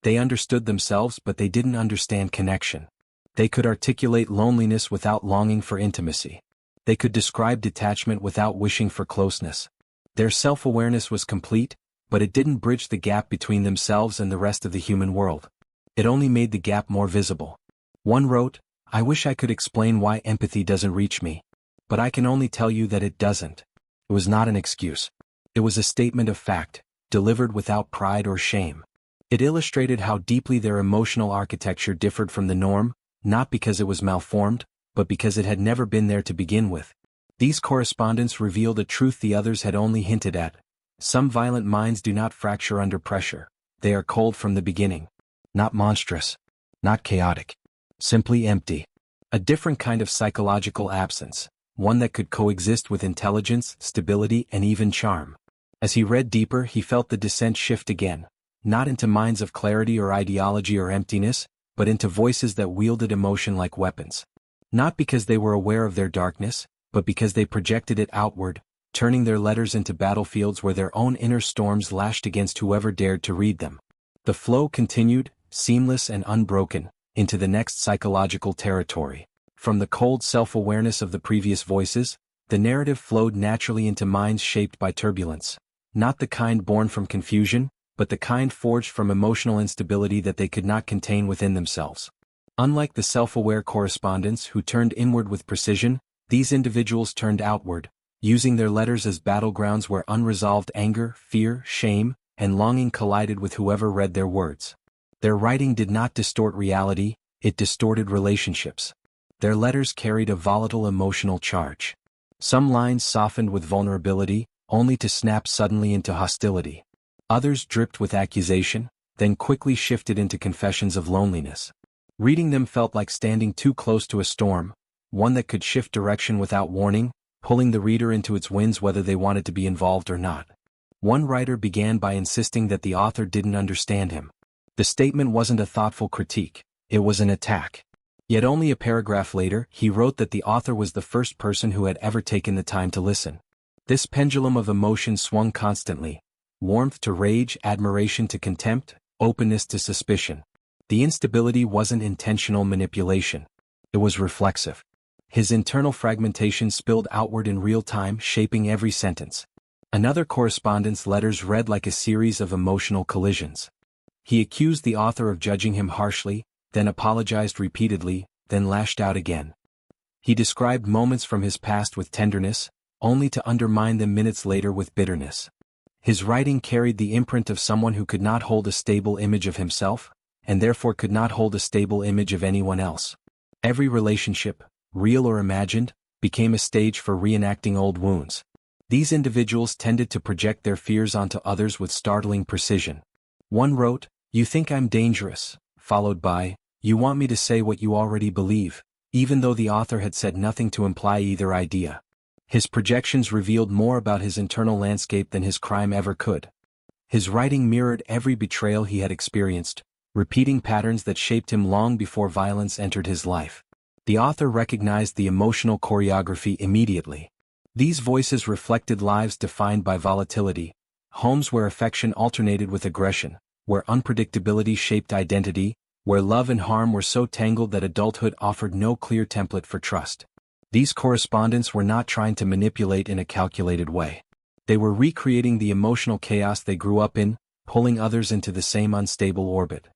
Speaker 1: They understood themselves, but they didn't understand connection. They could articulate loneliness without longing for intimacy. They could describe detachment without wishing for closeness. Their self-awareness was complete, but it didn't bridge the gap between themselves and the rest of the human world. It only made the gap more visible. One wrote, "I wish I could explain why empathy doesn't reach me. But I can only tell you that it doesn't." It was not an excuse. It was a statement of fact, delivered without pride or shame. It illustrated how deeply their emotional architecture differed from the norm, not because it was malformed, but because it had never been there to begin with. These correspondents revealed a truth the others had only hinted at. Some violent minds do not fracture under pressure. They are cold from the beginning. Not monstrous. Not chaotic. Simply empty. A different kind of psychological absence, one that could coexist with intelligence, stability, and even charm. As he read deeper, he felt the descent shift again, not into minds of clarity or ideology or emptiness, but into voices that wielded emotion like weapons. Not because they were aware of their darkness, but because they projected it outward, turning their letters into battlefields where their own inner storms lashed against whoever dared to read them. The flow continued, seamless and unbroken, into the next psychological territory. From the cold self-awareness of the previous voices, the narrative flowed naturally into minds shaped by turbulence. Not the kind born from confusion, but the kind forged from emotional instability that they could not contain within themselves. Unlike the self-aware correspondents who turned inward with precision, these individuals turned outward, using their letters as battlegrounds where unresolved anger, fear, shame, and longing collided with whoever read their words. Their writing did not distort reality, it distorted relationships. Their letters carried a volatile emotional charge. Some lines softened with vulnerability, only to snap suddenly into hostility. Others dripped with accusation, then quickly shifted into confessions of loneliness. Reading them felt like standing too close to a storm, one that could shift direction without warning, pulling the reader into its winds whether they wanted to be involved or not. One writer began by insisting that the author didn't understand him. The statement wasn't a thoughtful critique, it was an attack. Yet only a paragraph later, he wrote that the author was the first person who had ever taken the time to listen. This pendulum of emotion swung constantly. Warmth to rage, admiration to contempt, openness to suspicion. The instability wasn't intentional manipulation. It was reflexive. His internal fragmentation spilled outward in real time, shaping every sentence. Another correspondent's letters read like a series of emotional collisions. He accused the author of judging him harshly, then apologized repeatedly, then lashed out again. He described moments from his past with tenderness, only to undermine them minutes later with bitterness. His writing carried the imprint of someone who could not hold a stable image of himself, and therefore could not hold a stable image of anyone else. Every relationship, real or imagined, became a stage for reenacting old wounds. These individuals tended to project their fears onto others with startling precision. One wrote, "You think I'm dangerous," followed by, "You want me to say what you already believe," even though the author had said nothing to imply either idea. His projections revealed more about his internal landscape than his crime ever could. His writing mirrored every betrayal he had experienced, repeating patterns that shaped him long before violence entered his life. The author recognized the emotional choreography immediately. These voices reflected lives defined by volatility, homes where affection alternated with aggression, where unpredictability shaped identity, where love and harm were so tangled that adulthood offered no clear template for trust. These correspondents were not trying to manipulate in a calculated way. They were recreating the emotional chaos they grew up in, pulling others into the same unstable orbit.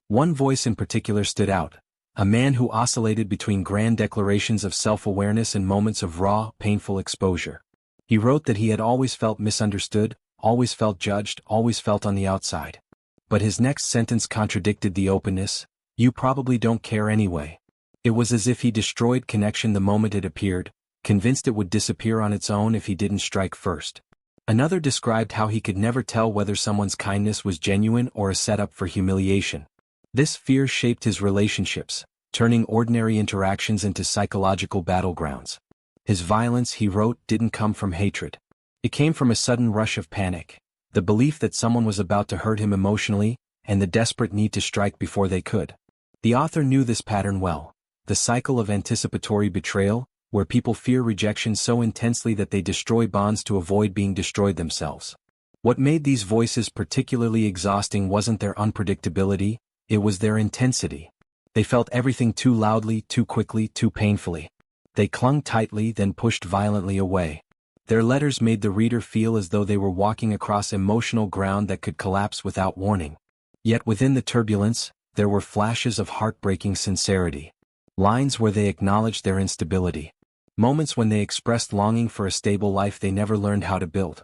Speaker 1: One voice in particular stood out, a man who oscillated between grand declarations of self-awareness and moments of raw, painful exposure. He wrote that he had always felt misunderstood, always felt judged, always felt on the outside. But his next sentence contradicted the openness, "You probably don't care anyway." It was as if he destroyed connection the moment it appeared, convinced it would disappear on its own if he didn't strike first. Another described how he could never tell whether someone's kindness was genuine or a setup for humiliation. This fear shaped his relationships, turning ordinary interactions into psychological battlegrounds. His violence, he wrote, didn't come from hatred. It came from a sudden rush of panic, the belief that someone was about to hurt him emotionally, and the desperate need to strike before they could. The author knew this pattern well. The cycle of anticipatory betrayal, where people fear rejection so intensely that they destroy bonds to avoid being destroyed themselves. What made these voices particularly exhausting wasn't their unpredictability, it was their intensity. They felt everything too loudly, too quickly, too painfully. They clung tightly, then pushed violently away. Their letters made the reader feel as though they were walking across emotional ground that could collapse without warning. Yet within the turbulence, there were flashes of heartbreaking sincerity. Lines where they acknowledged their instability. Moments when they expressed longing for a stable life they never learned how to build.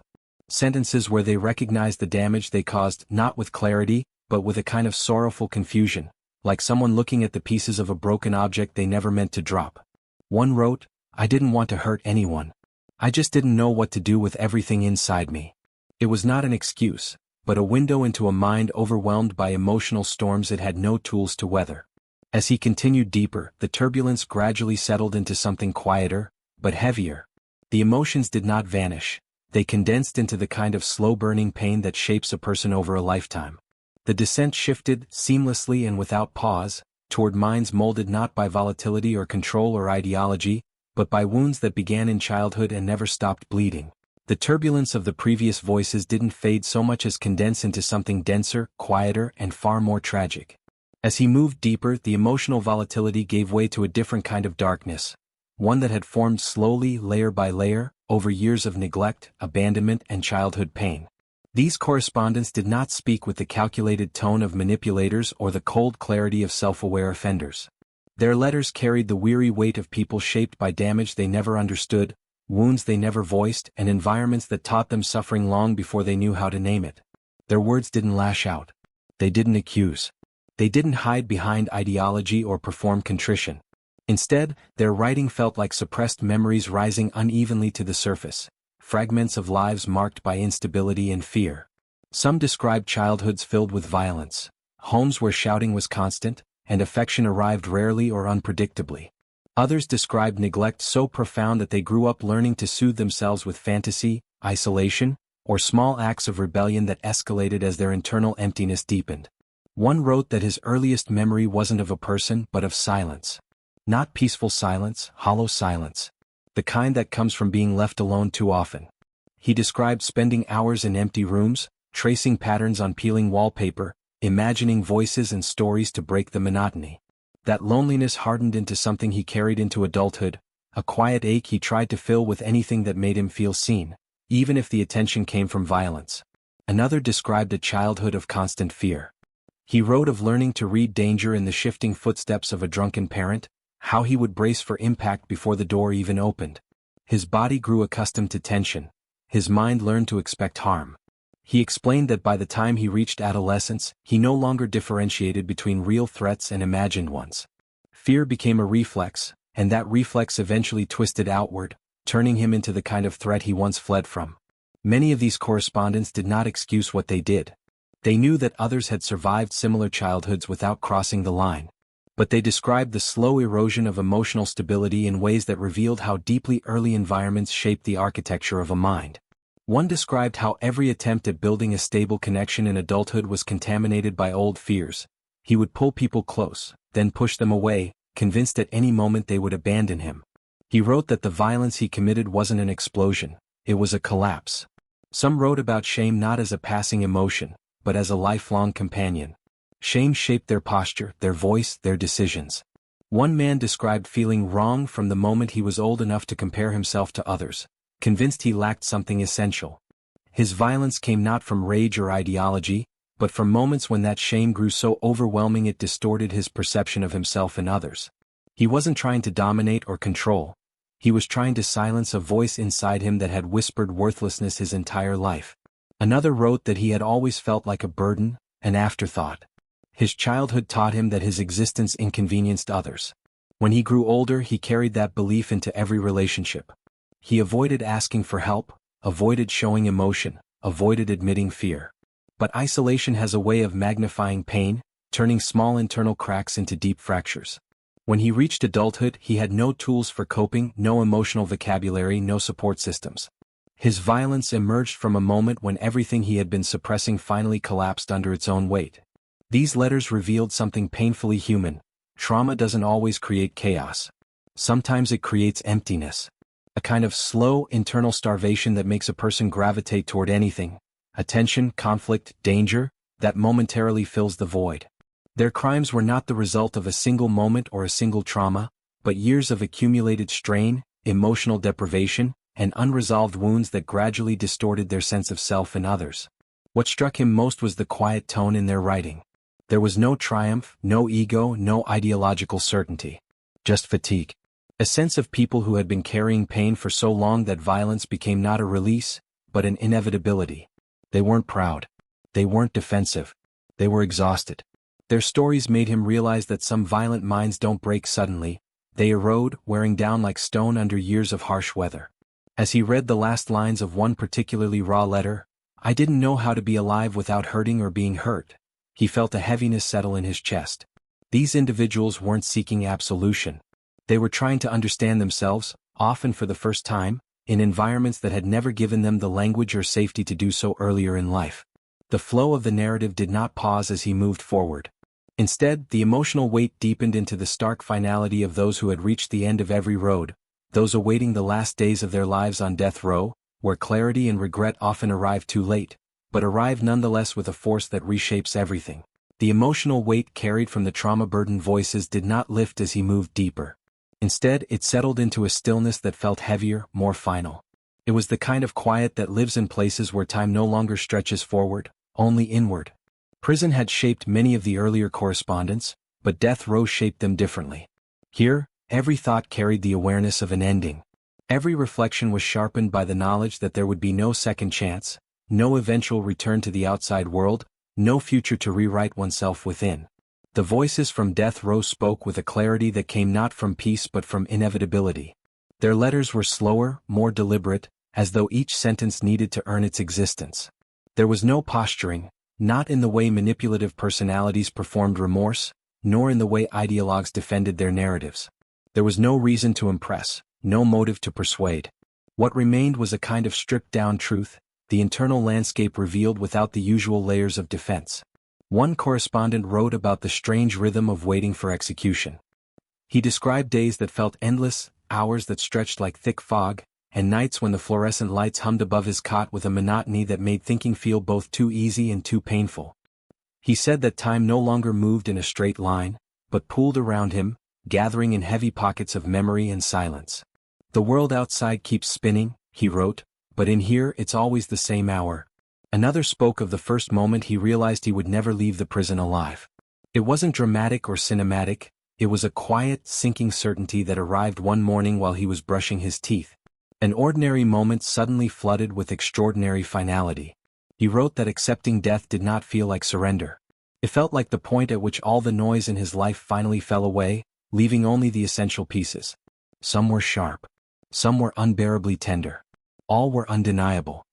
Speaker 1: Sentences where they recognized the damage they caused, not with clarity, but with a kind of sorrowful confusion, like someone looking at the pieces of a broken object they never meant to drop. One wrote, "I didn't want to hurt anyone. I just didn't know what to do with everything inside me." It was not an excuse, but a window into a mind overwhelmed by emotional storms it had no tools to weather. As he continued deeper, the turbulence gradually settled into something quieter, but heavier. The emotions did not vanish. They condensed into the kind of slow-burning pain that shapes a person over a lifetime. The descent shifted, seamlessly and without pause, toward minds molded not by volatility or control or ideology, but by wounds that began in childhood and never stopped bleeding. The turbulence of the previous voices didn't fade so much as condense into something denser, quieter, and far more tragic. As he moved deeper, the emotional volatility gave way to a different kind of darkness, one that had formed slowly, layer by layer, over years of neglect, abandonment, and childhood pain. These correspondents did not speak with the calculated tone of manipulators or the cold clarity of self-aware offenders. Their letters carried the weary weight of people shaped by damage they never understood, wounds they never voiced, and environments that taught them suffering long before they knew how to name it. Their words didn't lash out. They didn't accuse. They didn't hide behind ideology or perform contrition. Instead, their writing felt like suppressed memories rising unevenly to the surface, fragments of lives marked by instability and fear. Some described childhoods filled with violence, homes where shouting was constant, and affection arrived rarely or unpredictably. Others described neglect so profound that they grew up learning to soothe themselves with fantasy, isolation, or small acts of rebellion that escalated as their internal emptiness deepened. One wrote that his earliest memory wasn't of a person but of silence. Not peaceful silence, hollow silence. The kind that comes from being left alone too often. He described spending hours in empty rooms, tracing patterns on peeling wallpaper, imagining voices and stories to break the monotony. That loneliness hardened into something he carried into adulthood, a quiet ache he tried to fill with anything that made him feel seen, even if the attention came from violence. Another described a childhood of constant fear. He wrote of learning to read danger in the shifting footsteps of a drunken parent, how he would brace for impact before the door even opened. His body grew accustomed to tension. His mind learned to expect harm. He explained that by the time he reached adolescence, he no longer differentiated between real threats and imagined ones. Fear became a reflex, and that reflex eventually twisted outward, turning him into the kind of threat he once fled from. Many of these correspondents did not excuse what they did. They knew that others had survived similar childhoods without crossing the line. But they described the slow erosion of emotional stability in ways that revealed how deeply early environments shaped the architecture of a mind. One described how every attempt at building a stable connection in adulthood was contaminated by old fears. He would pull people close, then push them away, convinced at any moment they would abandon him. He wrote that the violence he committed wasn't an explosion, it was a collapse. Some wrote about shame not as a passing emotion, but as a lifelong companion. Shame shaped their posture, their voice, their decisions. One man described feeling wrong from the moment he was old enough to compare himself to others, convinced he lacked something essential. His violence came not from rage or ideology, but from moments when that shame grew so overwhelming it distorted his perception of himself and others. He wasn't trying to dominate or control. He was trying to silence a voice inside him that had whispered worthlessness his entire life. Another wrote that he had always felt like a burden, an afterthought. His childhood taught him that his existence inconvenienced others. When he grew older, he carried that belief into every relationship. He avoided asking for help, avoided showing emotion, avoided admitting fear. But isolation has a way of magnifying pain, turning small internal cracks into deep fractures. When he reached adulthood, he had no tools for coping, no emotional vocabulary, no support systems. His violence emerged from a moment when everything he had been suppressing finally collapsed under its own weight. These letters revealed something painfully human. Trauma doesn't always create chaos. Sometimes it creates emptiness. A kind of slow, internal starvation that makes a person gravitate toward anything, attention, conflict, danger, that momentarily fills the void. Their crimes were not the result of a single moment or a single trauma, but years of accumulated strain, emotional deprivation, and unresolved wounds that gradually distorted their sense of self and others. What struck him most was the quiet tone in their writing. There was no triumph, no ego, no ideological certainty. Just fatigue. A sense of people who had been carrying pain for so long that violence became not a release, but an inevitability. They weren't proud. They weren't defensive. They were exhausted. Their stories made him realize that some violent minds don't break suddenly, they erode, wearing down like stone under years of harsh weather. As he read the last lines of one particularly raw letter, "I didn't know how to be alive without hurting or being hurt," he felt a heaviness settle in his chest. These individuals weren't seeking absolution. They were trying to understand themselves, often for the first time, in environments that had never given them the language or safety to do so earlier in life. The flow of the narrative did not pause as he moved forward. Instead, the emotional weight deepened into the stark finality of those who had reached the end of every road, those awaiting the last days of their lives on death row, where clarity and regret often arrive too late, but arrive nonetheless with a force that reshapes everything. The emotional weight carried from the trauma-burdened voices did not lift as he moved deeper. Instead, it settled into a stillness that felt heavier, more final. It was the kind of quiet that lives in places where time no longer stretches forward, only inward. Prison had shaped many of the earlier correspondence, but death row shaped them differently. Here, every thought carried the awareness of an ending. Every reflection was sharpened by the knowledge that there would be no second chance, no eventual return to the outside world, no future to rewrite oneself within. The voices from death row spoke with a clarity that came not from peace but from inevitability. Their letters were slower, more deliberate, as though each sentence needed to earn its existence. There was no posturing, not in the way manipulative personalities performed remorse, nor in the way ideologues defended their narratives. There was no reason to impress, no motive to persuade. What remained was a kind of stripped-down truth, the internal landscape revealed without the usual layers of defense. One correspondent wrote about the strange rhythm of waiting for execution. He described days that felt endless, hours that stretched like thick fog, and nights when the fluorescent lights hummed above his cot with a monotony that made thinking feel both too easy and too painful. He said that time no longer moved in a straight line, but pooled around him, gathering in heavy pockets of memory and silence. "The world outside keeps spinning," he wrote, "but in here it's always the same hour." Another spoke of the first moment he realized he would never leave the prison alive. It wasn't dramatic or cinematic, it was a quiet, sinking certainty that arrived one morning while he was brushing his teeth. An ordinary moment suddenly flooded with extraordinary finality. He wrote that accepting death did not feel like surrender. It felt like the point at which all the noise in his life finally fell away, leaving only the essential pieces. Some were sharp. Some were unbearably tender. All were undeniable.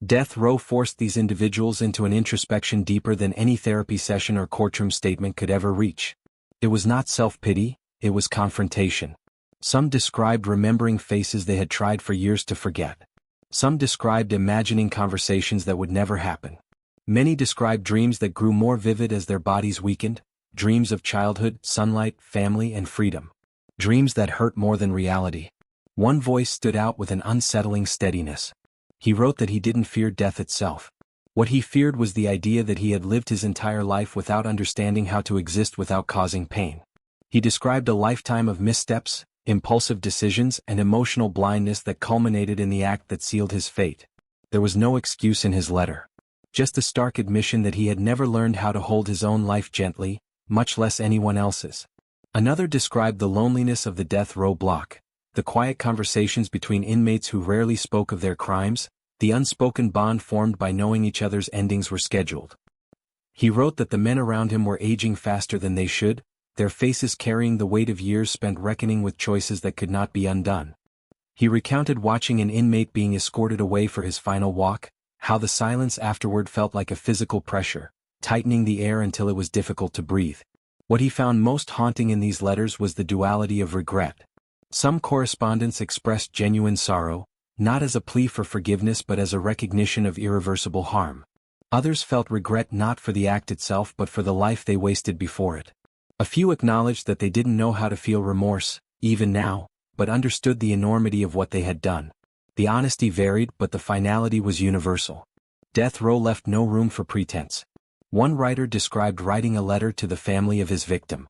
Speaker 1: Death row forced these individuals into an introspection deeper than any therapy session or courtroom statement could ever reach. It was not self-pity, it was confrontation. Some described remembering faces they had tried for years to forget. Some described imagining conversations that would never happen. Many described dreams that grew more vivid as their bodies weakened, dreams of childhood, sunlight, family, and freedom. Dreams that hurt more than reality. One voice stood out with an unsettling steadiness. He wrote that he didn't fear death itself. What he feared was the idea that he had lived his entire life without understanding how to exist without causing pain. He described a lifetime of missteps, impulsive decisions, and emotional blindness that culminated in the act that sealed his fate. There was no excuse in his letter. Just a stark admission that he had never learned how to hold his own life gently, much less anyone else's. Another described the loneliness of the death row block, the quiet conversations between inmates who rarely spoke of their crimes, the unspoken bond formed by knowing each other's endings were scheduled. He wrote that the men around him were aging faster than they should, their faces carrying the weight of years spent reckoning with choices that could not be undone. He recounted watching an inmate being escorted away for his final walk, how the silence afterward felt like a physical pressure, tightening the air until it was difficult to breathe. What he found most haunting in these letters was the duality of regret. Some correspondents expressed genuine sorrow, not as a plea for forgiveness but as a recognition of irreversible harm. Others felt regret not for the act itself but for the life they wasted before it. A few acknowledged that they didn't know how to feel remorse, even now, but understood the enormity of what they had done. The honesty varied but the finality was universal. Death row left no room for pretense. One writer described writing a letter to the family of his victim.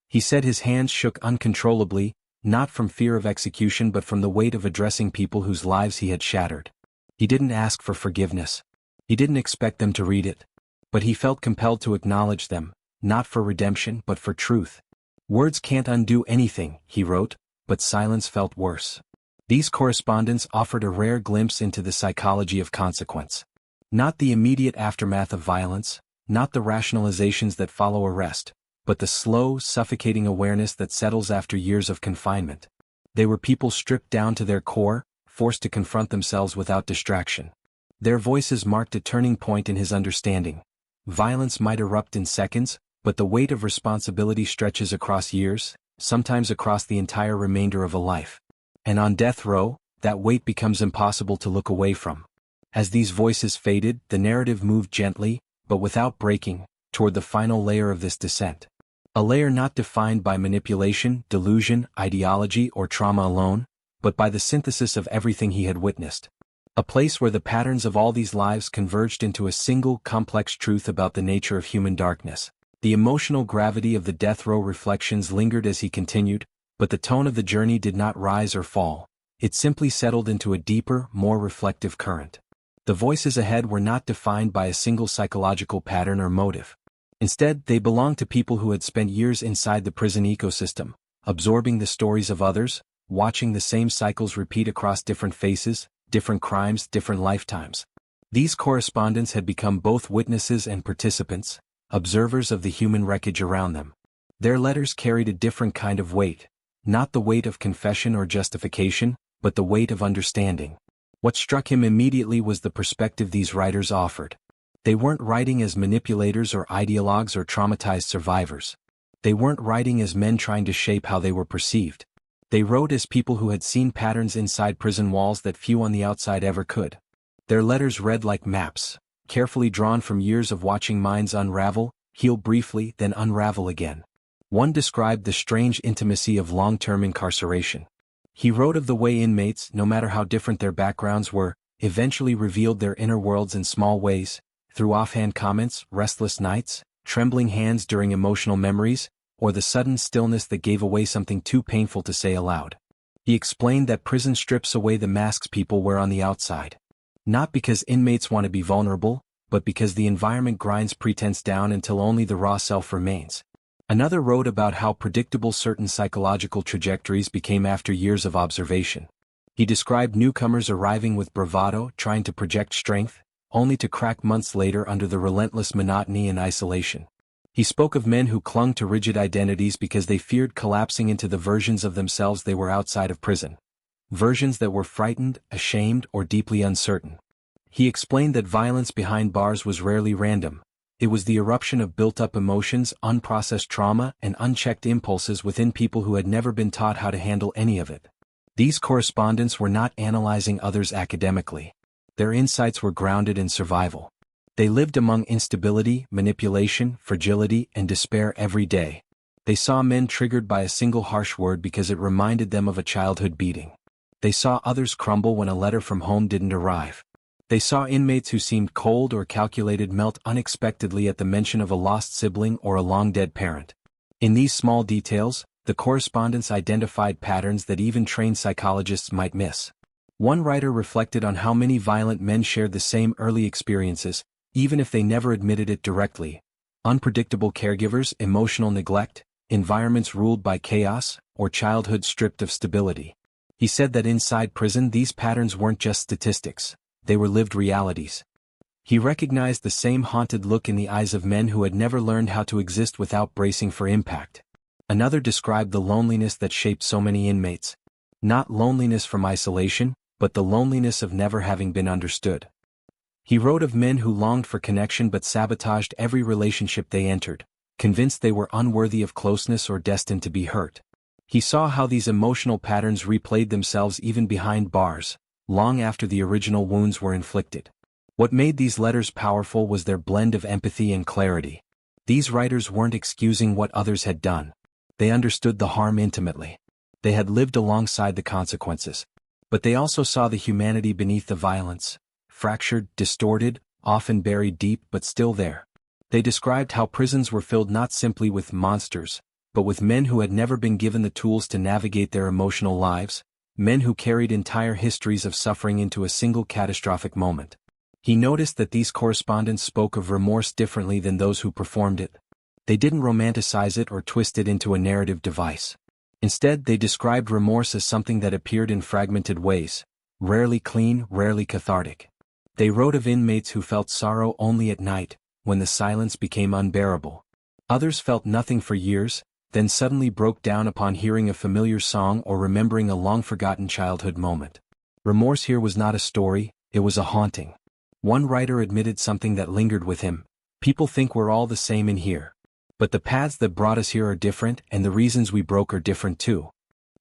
Speaker 1: He said his hands shook uncontrollably, not from fear of execution but from the weight of addressing people whose lives he had shattered. He didn't ask for forgiveness. He didn't expect them to read it. But he felt compelled to acknowledge them, not for redemption but for truth. Words can't undo anything, he wrote, but silence felt worse. These correspondence offered a rare glimpse into the psychology of consequence. Not the immediate aftermath of violence, not the rationalizations that follow arrest, but the slow, suffocating awareness that settles after years of confinement. They were people stripped down to their core, forced to confront themselves without distraction. Their voices marked a turning point in his understanding. Violence might erupt in seconds, but the weight of responsibility stretches across years, sometimes across the entire remainder of a life. And on death row, that weight becomes impossible to look away from. As these voices faded, the narrative moved gently, but without breaking, toward the final layer of this descent. A layer not defined by manipulation, delusion, ideology, or trauma alone, but by the synthesis of everything he had witnessed. A place where the patterns of all these lives converged into a single, complex truth about the nature of human darkness. The emotional gravity of the death row reflections lingered as he continued, but the tone of the journey did not rise or fall. It simply settled into a deeper, more reflective current. The voices ahead were not defined by a single psychological pattern or motive. Instead, they belonged to people who had spent years inside the prison ecosystem, absorbing the stories of others, watching the same cycles repeat across different faces, different crimes, different lifetimes. These correspondents had become both witnesses and participants, observers of the human wreckage around them. Their letters carried a different kind of weight, not the weight of confession or justification, but the weight of understanding. What struck him immediately was the perspective these writers offered. They weren't writing as manipulators or ideologues or traumatized survivors. They weren't writing as men trying to shape how they were perceived. They wrote as people who had seen patterns inside prison walls that few on the outside ever could. Their letters read like maps, carefully drawn from years of watching minds unravel, heal briefly, then unravel again. One described the strange intimacy of long-term incarceration. He wrote of the way inmates, no matter how different their backgrounds were, eventually revealed their inner worlds in small ways, through offhand comments, restless nights, trembling hands during emotional memories, or the sudden stillness that gave away something too painful to say aloud. He explained that prison strips away the masks people wear on the outside. Not because inmates want to be vulnerable, but because the environment grinds pretense down until only the raw self remains. Another wrote about how predictable certain psychological trajectories became after years of observation. He described newcomers arriving with bravado, trying to project strength, only to crack months later under the relentless monotony and isolation. He spoke of men who clung to rigid identities because they feared collapsing into the versions of themselves they were outside of prison. Versions that were frightened, ashamed, or deeply uncertain. He explained that violence behind bars was rarely random. It was the eruption of built-up emotions, unprocessed trauma, and unchecked impulses within people who had never been taught how to handle any of it. These correspondents were not analyzing others academically. Their insights were grounded in survival. They lived among instability, manipulation, fragility, and despair every day. They saw men triggered by a single harsh word because it reminded them of a childhood beating. They saw others crumble when a letter from home didn't arrive. They saw inmates who seemed cold or calculated melt unexpectedly at the mention of a lost sibling or a long-dead parent. In these small details, the correspondents identified patterns that even trained psychologists might miss. One writer reflected on how many violent men shared the same early experiences, even if they never admitted it directly. Unpredictable caregivers, emotional neglect, environments ruled by chaos, or childhood stripped of stability. He said that inside prison these patterns weren't just statistics, they were lived realities. He recognized the same haunted look in the eyes of men who had never learned how to exist without bracing for impact. Another described the loneliness that shaped so many inmates. Not loneliness from isolation, but the loneliness of never having been understood. He wrote of men who longed for connection but sabotaged every relationship they entered, convinced they were unworthy of closeness or destined to be hurt. He saw how these emotional patterns replayed themselves even behind bars, long after the original wounds were inflicted. What made these letters powerful was their blend of empathy and clarity. These writers weren't excusing what others had done. They understood the harm intimately. They had lived alongside the consequences. But they also saw the humanity beneath the violence, fractured, distorted, often buried deep but still there. They described how prisons were filled not simply with monsters, but with men who had never been given the tools to navigate their emotional lives, men who carried entire histories of suffering into a single catastrophic moment. He noticed that these correspondents spoke of remorse differently than those who performed it. They didn't romanticize it or twist it into a narrative device. Instead, they described remorse as something that appeared in fragmented ways, rarely clean, rarely cathartic. They wrote of inmates who felt sorrow only at night, when the silence became unbearable. Others felt nothing for years, then suddenly broke down upon hearing a familiar song or remembering a long-forgotten childhood moment. Remorse here was not a story, it was a haunting. One writer admitted something that lingered with him: people think we're all the same in here. But the paths that brought us here are different, and the reasons we broke are different too.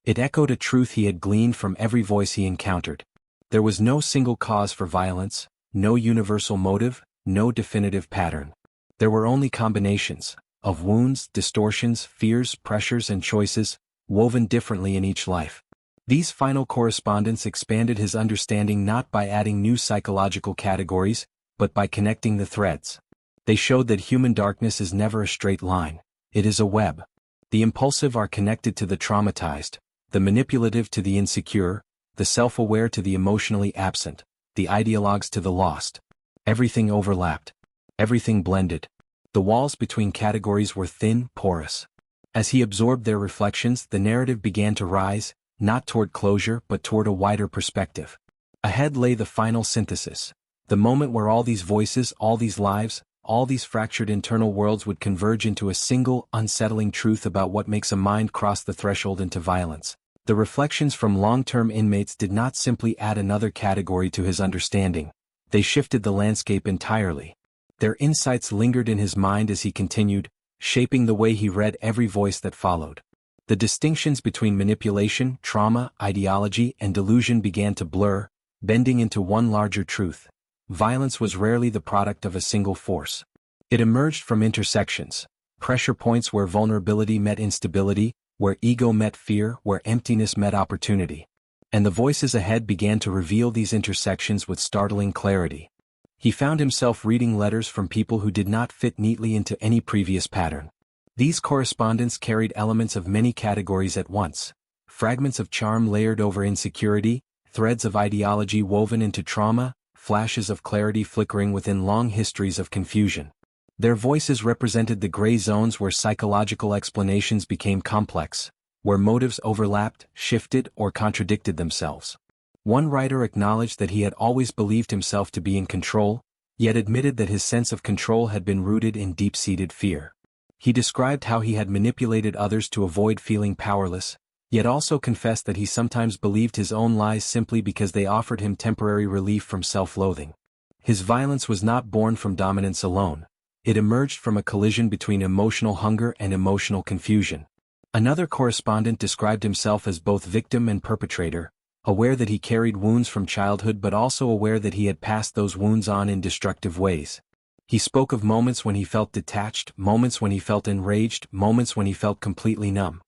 Speaker 1: It echoed a truth he had gleaned from every voice he encountered. There was no single cause for violence, no universal motive, no definitive pattern. There were only combinations of wounds, distortions, fears, pressures, and choices, woven differently in each life. These final correspondents expanded his understanding not by adding new psychological categories, but by connecting the threads. They showed that human darkness is never a straight line, it is a web. The impulsive are connected to the traumatized, the manipulative to the insecure, the self-aware to the emotionally absent, the ideologues to the lost. Everything overlapped. Everything blended. The walls between categories were thin, porous. As he absorbed their reflections, the narrative began to rise, not toward closure but toward a wider perspective. Ahead lay the final synthesis, the moment where all these voices, all these lives, all these fractured internal worlds would converge into a single, unsettling truth about what makes a mind cross the threshold into violence. The reflections from long-term inmates did not simply add another category to his understanding. They shifted the landscape entirely. Their insights lingered in his mind as he continued, shaping the way he read every voice that followed. The distinctions between manipulation, trauma, ideology, and delusion began to blur, bending into one larger truth. Violence was rarely the product of a single force. It emerged from intersections, pressure points where vulnerability met instability, where ego met fear, where emptiness met opportunity. And the voices ahead began to reveal these intersections with startling clarity. He found himself reading letters from people who did not fit neatly into any previous pattern. These correspondents carried elements of many categories at once: fragments of charm layered over insecurity, threads of ideology woven into trauma, flashes of clarity flickering within long histories of confusion. Their voices represented the gray zones where psychological explanations became complex, where motives overlapped, shifted, or contradicted themselves. One writer acknowledged that he had always believed himself to be in control, yet admitted that his sense of control had been rooted in deep-seated fear. He described how he had manipulated others to avoid feeling powerless, yet also confessed that he sometimes believed his own lies simply because they offered him temporary relief from self-loathing. His violence was not born from dominance alone. It emerged from a collision between emotional hunger and emotional confusion. Another correspondent described himself as both victim and perpetrator, aware that he carried wounds from childhood but also aware that he had passed those wounds on in destructive ways. He spoke of moments when he felt detached, moments when he felt enraged, moments when he felt completely numb.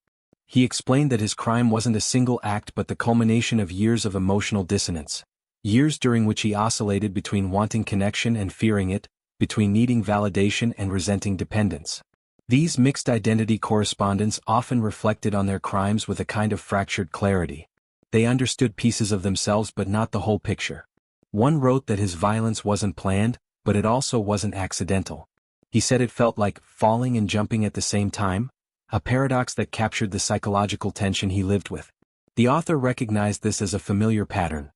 Speaker 1: He explained that his crime wasn't a single act but the culmination of years of emotional dissonance. Years during which he oscillated between wanting connection and fearing it, between needing validation and resenting dependence. These mixed identity correspondents often reflected on their crimes with a kind of fractured clarity. They understood pieces of themselves but not the whole picture. One wrote that his violence wasn't planned, but it also wasn't accidental. He said it felt like falling and jumping at the same time, a paradox that captured the psychological tension he lived with. The author recognized this as a familiar pattern.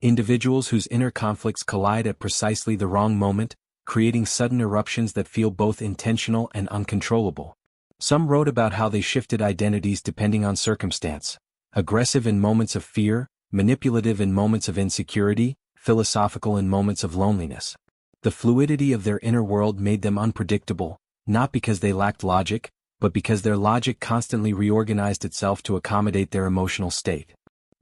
Speaker 1: Individuals whose inner conflicts collide at precisely the wrong moment, creating sudden eruptions that feel both intentional and uncontrollable. Some wrote about how they shifted identities depending on circumstance, aggressive in moments of fear, manipulative in moments of insecurity, philosophical in moments of loneliness. The fluidity of their inner world made them unpredictable, not because they lacked logic, but because their logic constantly reorganized itself to accommodate their emotional state.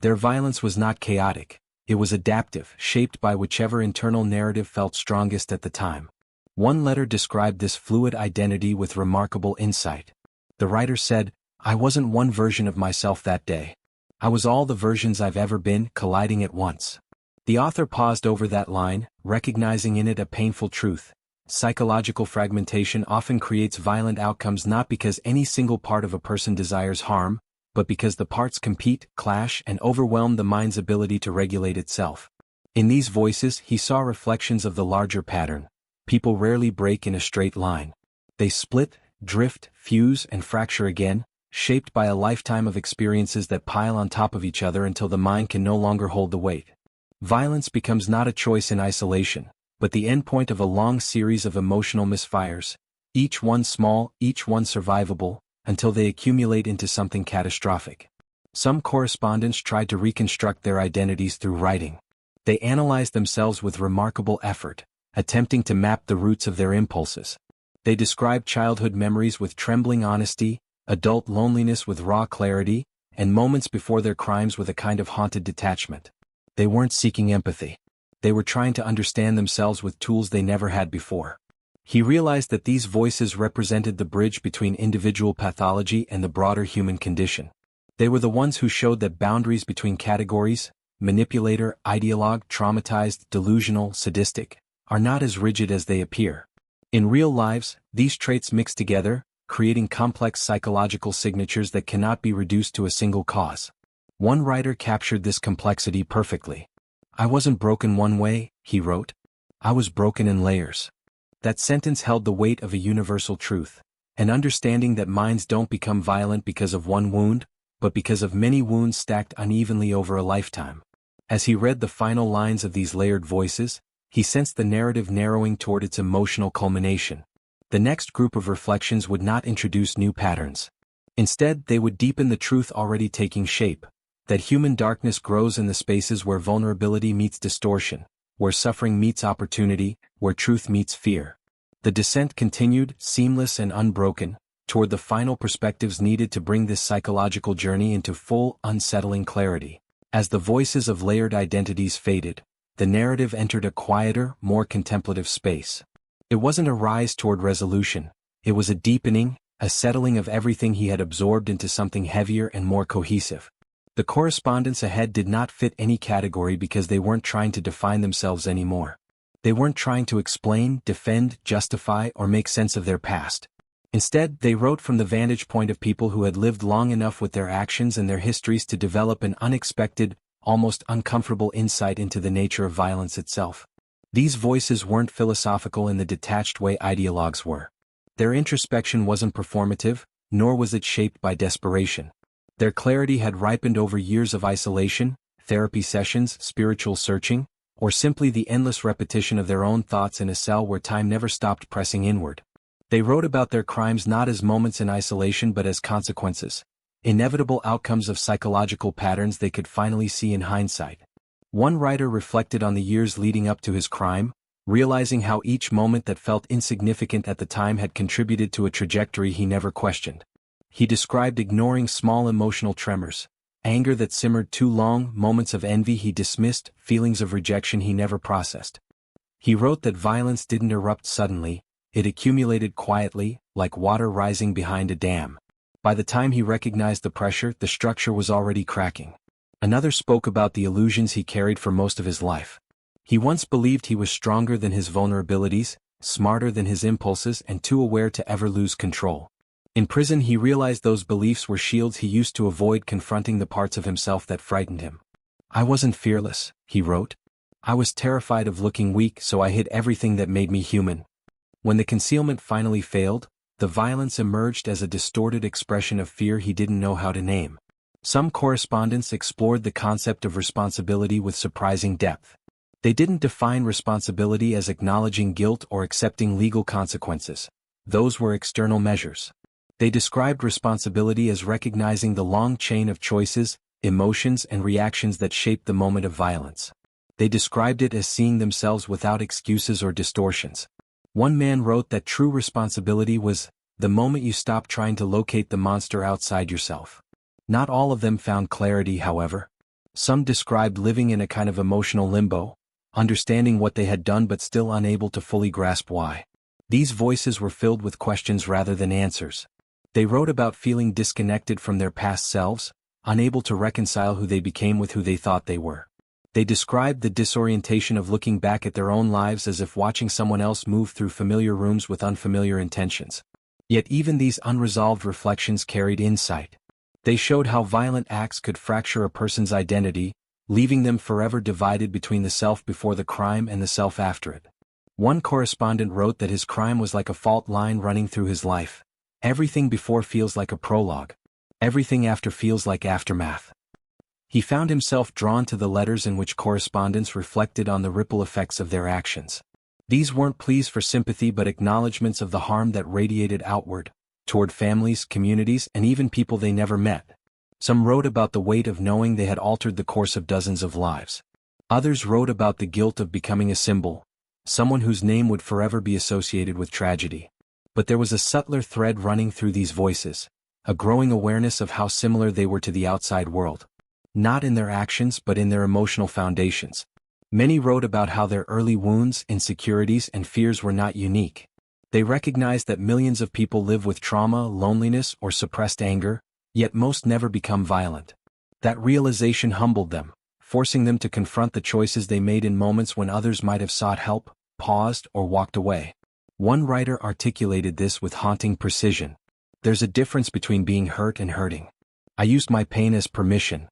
Speaker 1: Their violence was not chaotic, it was adaptive, shaped by whichever internal narrative felt strongest at the time. One letter described this fluid identity with remarkable insight. The writer said, "I wasn't one version of myself that day. I was all the versions I've ever been, colliding at once. The author paused over that line, recognizing in it a painful truth. Psychological fragmentation often creates violent outcomes not because any single part of a person desires harm, but because the parts compete, clash, and overwhelm the mind's ability to regulate itself. In these voices, he saw reflections of the larger pattern. People rarely break in a straight line. They split, drift, fuse, and fracture again, shaped by a lifetime of experiences that pile on top of each other until the mind can no longer hold the weight. Violence becomes not a choice in isolation, but the endpoint of a long series of emotional misfires, each one small, each one survivable, until they accumulate into something catastrophic. Some correspondents tried to reconstruct their identities through writing. They analyzed themselves with remarkable effort, attempting to map the roots of their impulses. They described childhood memories with trembling honesty, adult loneliness with raw clarity, and moments before their crimes with a kind of haunted detachment. They weren't seeking empathy. They were trying to understand themselves with tools they never had before. He realized that these voices represented the bridge between individual pathology and the broader human condition. They were the ones who showed that boundaries between categories, manipulator, ideologue, traumatized, delusional, sadistic, are not as rigid as they appear. In real lives, these traits mix together, creating complex psychological signatures that cannot be reduced to a single cause. One writer captured this complexity perfectly. "I wasn't broken one way," he wrote. "I was broken in layers." That sentence held the weight of a universal truth, an understanding that minds don't become violent because of one wound, but because of many wounds stacked unevenly over a lifetime. As he read the final lines of these layered voices, he sensed the narrative narrowing toward its emotional culmination. The next group of reflections would not introduce new patterns. Instead, they would deepen the truth already taking shape, that human darkness grows in the spaces where vulnerability meets distortion, where suffering meets opportunity, where truth meets fear. The descent continued, seamless and unbroken, toward the final perspectives needed to bring this psychological journey into full, unsettling clarity. As the voices of layered identities faded, the narrative entered a quieter, more contemplative space. It wasn't a rise toward resolution, it was a deepening, a settling of everything he had absorbed into something heavier and more cohesive. The correspondence ahead did not fit any category because they weren't trying to define themselves anymore. They weren't trying to explain, defend, justify, or make sense of their past. Instead, they wrote from the vantage point of people who had lived long enough with their actions and their histories to develop an unexpected, almost uncomfortable insight into the nature of violence itself. These voices weren't philosophical in the detached way ideologues were. Their introspection wasn't performative, nor was it shaped by desperation. Their clarity had ripened over years of isolation, therapy sessions, spiritual searching, or simply the endless repetition of their own thoughts in a cell where time never stopped pressing inward. They wrote about their crimes not as moments in isolation but as consequences, inevitable outcomes of psychological patterns they could finally see in hindsight. One writer reflected on the years leading up to his crime, realizing how each moment that felt insignificant at the time had contributed to a trajectory he never questioned. He described ignoring small emotional tremors, anger that simmered too long, moments of envy he dismissed, feelings of rejection he never processed. He wrote that violence didn't erupt suddenly, it accumulated quietly, like water rising behind a dam. By the time he recognized the pressure, the structure was already cracking. Another spoke about the illusions he carried for most of his life. He once believed he was stronger than his vulnerabilities, smarter than his impulses, and too aware to ever lose control. In prison he realized those beliefs were shields he used to avoid confronting the parts of himself that frightened him. "I wasn't fearless," he wrote. "I was terrified of looking weak, so I hid everything that made me human." When the concealment finally failed, the violence emerged as a distorted expression of fear he didn't know how to name. Some correspondents explored the concept of responsibility with surprising depth. They didn't define responsibility as acknowledging guilt or accepting legal consequences. Those were external measures. They described responsibility as recognizing the long chain of choices, emotions, and reactions that shaped the moment of violence. They described it as seeing themselves without excuses or distortions. One man wrote that true responsibility was the moment you stop trying to locate the monster outside yourself. Not all of them found clarity, however. Some described living in a kind of emotional limbo, understanding what they had done but still unable to fully grasp why. These voices were filled with questions rather than answers. They wrote about feeling disconnected from their past selves, unable to reconcile who they became with who they thought they were. They described the disorientation of looking back at their own lives as if watching someone else move through familiar rooms with unfamiliar intentions. Yet even these unresolved reflections carried insight. They showed how violent acts could fracture a person's identity, leaving them forever divided between the self before the crime and the self after it. One correspondent wrote that his crime was like a fault line running through his life. Everything before feels like a prologue. Everything after feels like aftermath. He found himself drawn to the letters in which correspondents reflected on the ripple effects of their actions. These weren't pleas for sympathy but acknowledgments of the harm that radiated outward, toward families, communities, and even people they never met. Some wrote about the weight of knowing they had altered the course of dozens of lives. Others wrote about the guilt of becoming a symbol, someone whose name would forever be associated with tragedy. But there was a subtler thread running through these voices, a growing awareness of how similar they were to the outside world. Not in their actions but in their emotional foundations. Many wrote about how their early wounds, insecurities, and fears were not unique. They recognized that millions of people live with trauma, loneliness, or suppressed anger, yet most never become violent. That realization humbled them, forcing them to confront the choices they made in moments when others might have sought help, paused, or walked away. One writer articulated this with haunting precision. There's a difference between being hurt and hurting. I used my pain as permission.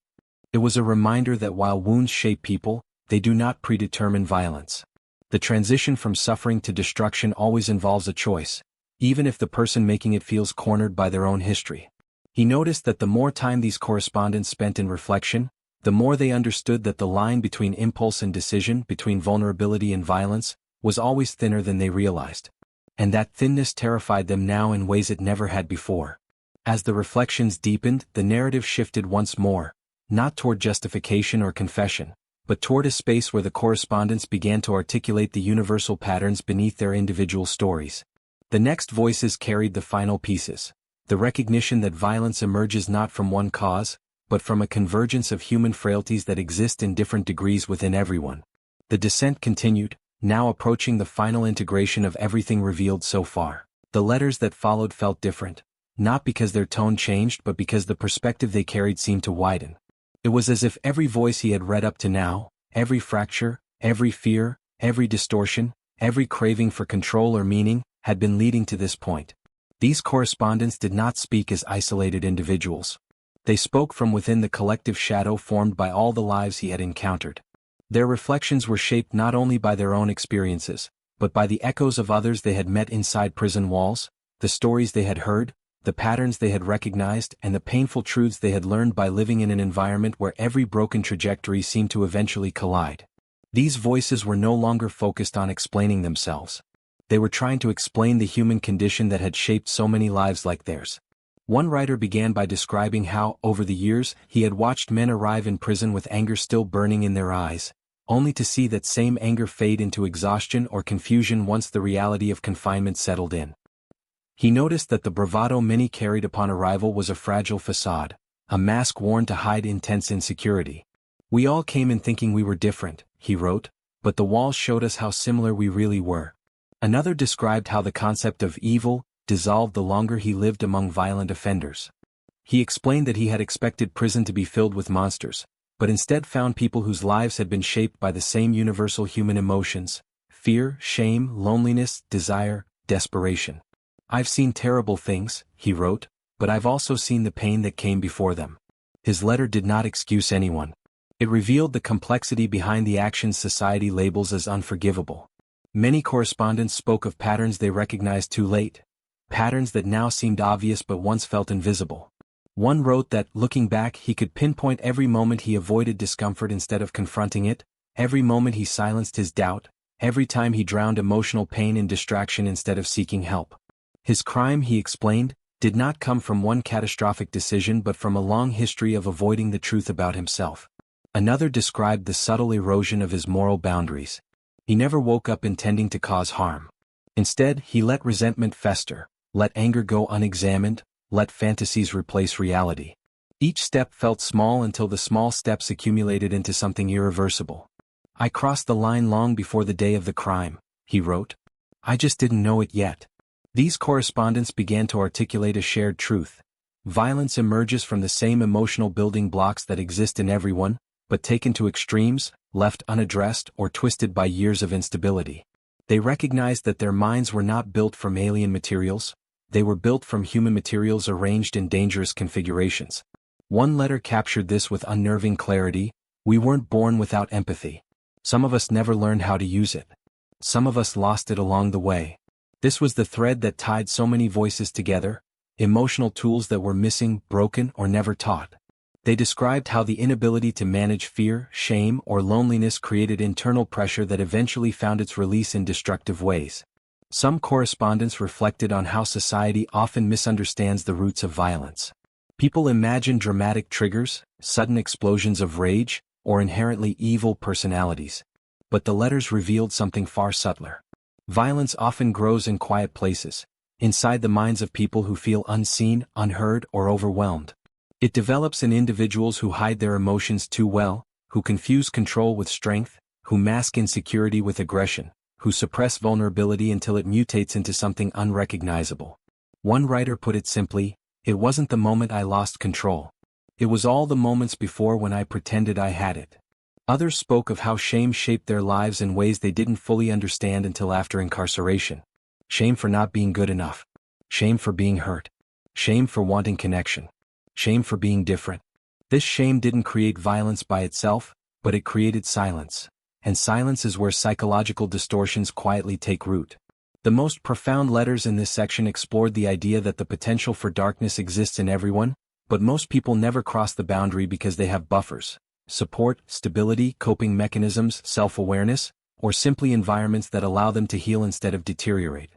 Speaker 1: It was a reminder that while wounds shape people, they do not predetermine violence. The transition from suffering to destruction always involves a choice, even if the person making it feels cornered by their own history. He noticed that the more time these correspondents spent in reflection, the more they understood that the line between impulse and decision, between vulnerability and violence, was always thinner than they realized. And that thinness terrified them now in ways it never had before. As the reflections deepened, the narrative shifted once more, not toward justification or confession, but toward a space where the correspondents began to articulate the universal patterns beneath their individual stories. The next voices carried the final pieces, the recognition that violence emerges not from one cause, but from a convergence of human frailties that exist in different degrees within everyone. The descent continued, now approaching the final integration of everything revealed so far. The letters that followed felt different, not because their tone changed but because the perspective they carried seemed to widen. It was as if every voice he had read up to now, every fracture, every fear, every distortion, every craving for control or meaning, had been leading to this point. These correspondents did not speak as isolated individuals. They spoke from within the collective shadow formed by all the lives he had encountered. Their reflections were shaped not only by their own experiences, but by the echoes of others they had met inside prison walls, the stories they had heard, the patterns they had recognized, and the painful truths they had learned by living in an environment where every broken trajectory seemed to eventually collide. These voices were no longer focused on explaining themselves. They were trying to explain the human condition that had shaped so many lives like theirs. One writer began by describing how, over the years, he had watched men arrive in prison with anger still burning in their eyes, only to see that same anger fade into exhaustion or confusion once the reality of confinement settled in. He noticed that the bravado many carried upon arrival was a fragile facade, a mask worn to hide intense insecurity. We all came in thinking we were different, he wrote, but the walls showed us how similar we really were. Another described how the concept of evil dissolved the longer he lived among violent offenders. He explained that he had expected prison to be filled with monsters, but instead found people whose lives had been shaped by the same universal human emotions: fear, shame, loneliness, desire, desperation. I've seen terrible things, he wrote, but I've also seen the pain that came before them. His letter did not excuse anyone. It revealed the complexity behind the actions society labels as unforgivable. Many correspondents spoke of patterns they recognized too late, patterns that now seemed obvious but once felt invisible. One wrote that, looking back, he could pinpoint every moment he avoided discomfort instead of confronting it, every moment he silenced his doubt, every time he drowned emotional pain in distraction instead of seeking help. His crime, he explained, did not come from one catastrophic decision but from a long history of avoiding the truth about himself. Another described the subtle erosion of his moral boundaries. He never woke up intending to cause harm. Instead, he let resentment fester, let anger go unexamined, let fantasies replace reality. Each step felt small until the small steps accumulated into something irreversible. I crossed the line long before the day of the crime, he wrote. I just didn't know it yet. These correspondents began to articulate a shared truth. Violence emerges from the same emotional building blocks that exist in everyone: but taken to extremes, left unaddressed or twisted by years of instability. They recognized that their minds were not built from alien materials, they were built from human materials arranged in dangerous configurations. One letter captured this with unnerving clarity: we weren't born without empathy. Some of us never learned how to use it. Some of us lost it along the way. This was the thread that tied so many voices together, emotional tools that were missing, broken, or never taught. They described how the inability to manage fear, shame, or loneliness created internal pressure that eventually found its release in destructive ways. Some correspondence reflected on how society often misunderstands the roots of violence. People imagine dramatic triggers, sudden explosions of rage, or inherently evil personalities. But the letters revealed something far subtler. Violence often grows in quiet places, inside the minds of people who feel unseen, unheard, or overwhelmed. It develops in individuals who hide their emotions too well, who confuse control with strength, who mask insecurity with aggression, who suppress vulnerability until it mutates into something unrecognizable. One writer put it simply: it wasn't the moment I lost control. It was all the moments before when I pretended I had it. Others spoke of how shame shaped their lives in ways they didn't fully understand until after incarceration. Shame for not being good enough. Shame for being hurt. Shame for wanting connection. Shame for being different. This shame didn't create violence by itself, but it created silence. And silence is where psychological distortions quietly take root. The most profound letters in this section explored the idea that the potential for darkness exists in everyone, but most people never cross the boundary because they have buffers, support, stability, coping mechanisms, self-awareness, or simply environments that allow them to heal instead of deteriorate.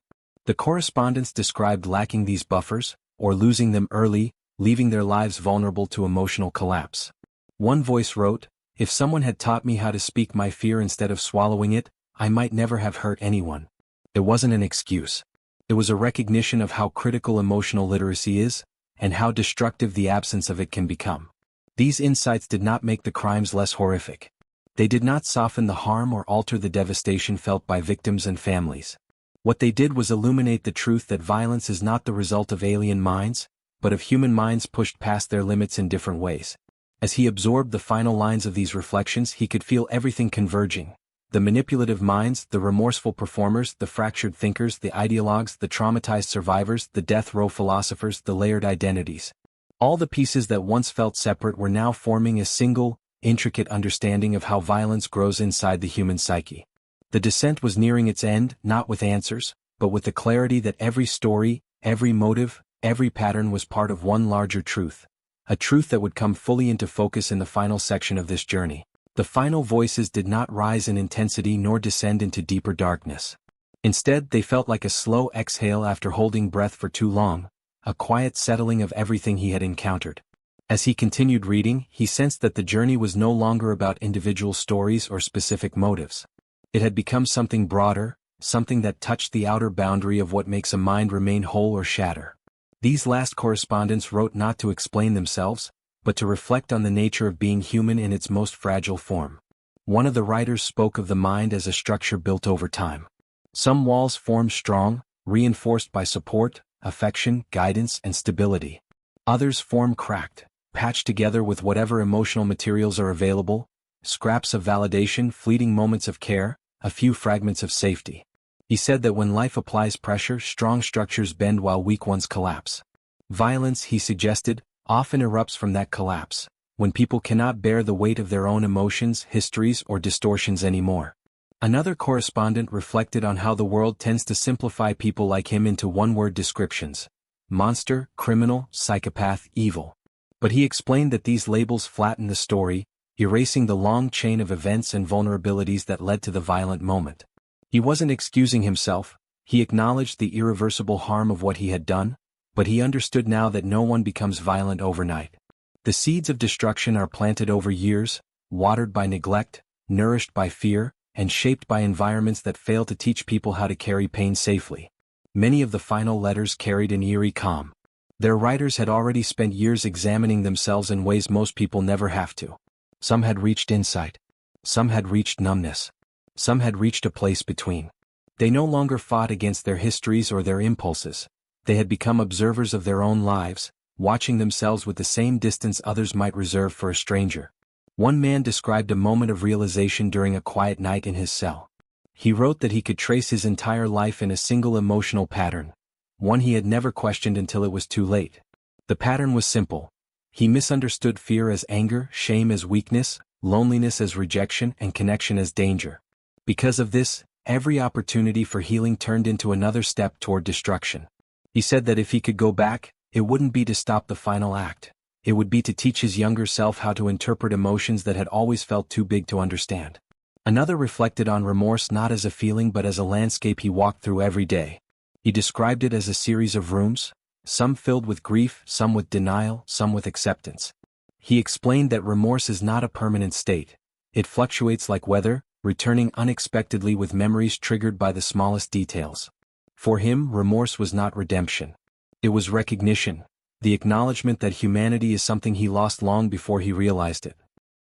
Speaker 1: The correspondence described lacking these buffers, or losing them early, leaving their lives vulnerable to emotional collapse. One voice wrote, "If someone had taught me how to speak my fear instead of swallowing it, I might never have hurt anyone." It wasn't an excuse. It was a recognition of how critical emotional literacy is, and how destructive the absence of it can become. These insights did not make the crimes less horrific. They did not soften the harm or alter the devastation felt by victims and families. What they did was illuminate the truth that violence is not the result of alien minds, but of human minds pushed past their limits in different ways. As he absorbed the final lines of these reflections, he could feel everything converging. The manipulative minds, the remorseful performers, the fractured thinkers, the ideologues, the traumatized survivors, the death row philosophers, the layered identities. All the pieces that once felt separate were now forming a single, intricate understanding of how violence grows inside the human psyche. The descent was nearing its end, not with answers, but with the clarity that every story, every motive, every pattern was part of one larger truth. A truth that would come fully into focus in the final section of this journey. The final voices did not rise in intensity nor descend into deeper darkness. Instead, they felt like a slow exhale after holding breath for too long, a quiet settling of everything he had encountered. As he continued reading, he sensed that the journey was no longer about individual stories or specific motives. It had become something broader, something that touched the outer boundary of what makes a mind remain whole or shatter. These last correspondents wrote not to explain themselves, but to reflect on the nature of being human in its most fragile form. One of the writers spoke of the mind as a structure built over time. Some walls form strong, reinforced by support, affection, guidance, and stability. Others form cracked, patched together with whatever emotional materials are available, scraps of validation, fleeting moments of care, a few fragments of safety. He said that when life applies pressure, strong structures bend while weak ones collapse. Violence, he suggested, often erupts from that collapse, when people cannot bear the weight of their own emotions, histories, or distortions anymore. Another correspondent reflected on how the world tends to simplify people like him into one-word descriptions: monster, criminal, psychopath, evil. But he explained that these labels flatten the story, erasing the long chain of events and vulnerabilities that led to the violent moment. He wasn't excusing himself, he acknowledged the irreversible harm of what he had done, but he understood now that no one becomes violent overnight. The seeds of destruction are planted over years, watered by neglect, nourished by fear, and shaped by environments that fail to teach people how to carry pain safely. Many of the final letters carried an eerie calm. Their writers had already spent years examining themselves in ways most people never have to. Some had reached insight. Some had reached numbness. Some had reached a place between. They no longer fought against their histories or their impulses. They had become observers of their own lives, watching themselves with the same distance others might reserve for a stranger. One man described a moment of realization during a quiet night in his cell. He wrote that he could trace his entire life in a single emotional pattern, one he had never questioned until it was too late. The pattern was simple. He misunderstood fear as anger, shame as weakness, loneliness as rejection, and connection as danger. Because of this, every opportunity for healing turned into another step toward destruction. He said that if he could go back, it wouldn't be to stop the final act. It would be to teach his younger self how to interpret emotions that had always felt too big to understand. Another reflected on remorse not as a feeling but as a landscape he walked through every day. He described it as a series of rooms, some filled with grief, some with denial, some with acceptance. He explained that remorse is not a permanent state. It fluctuates like weather, returning unexpectedly with memories triggered by the smallest details. For him, remorse was not redemption. It was recognition, the acknowledgement that humanity is something he lost long before he realized it.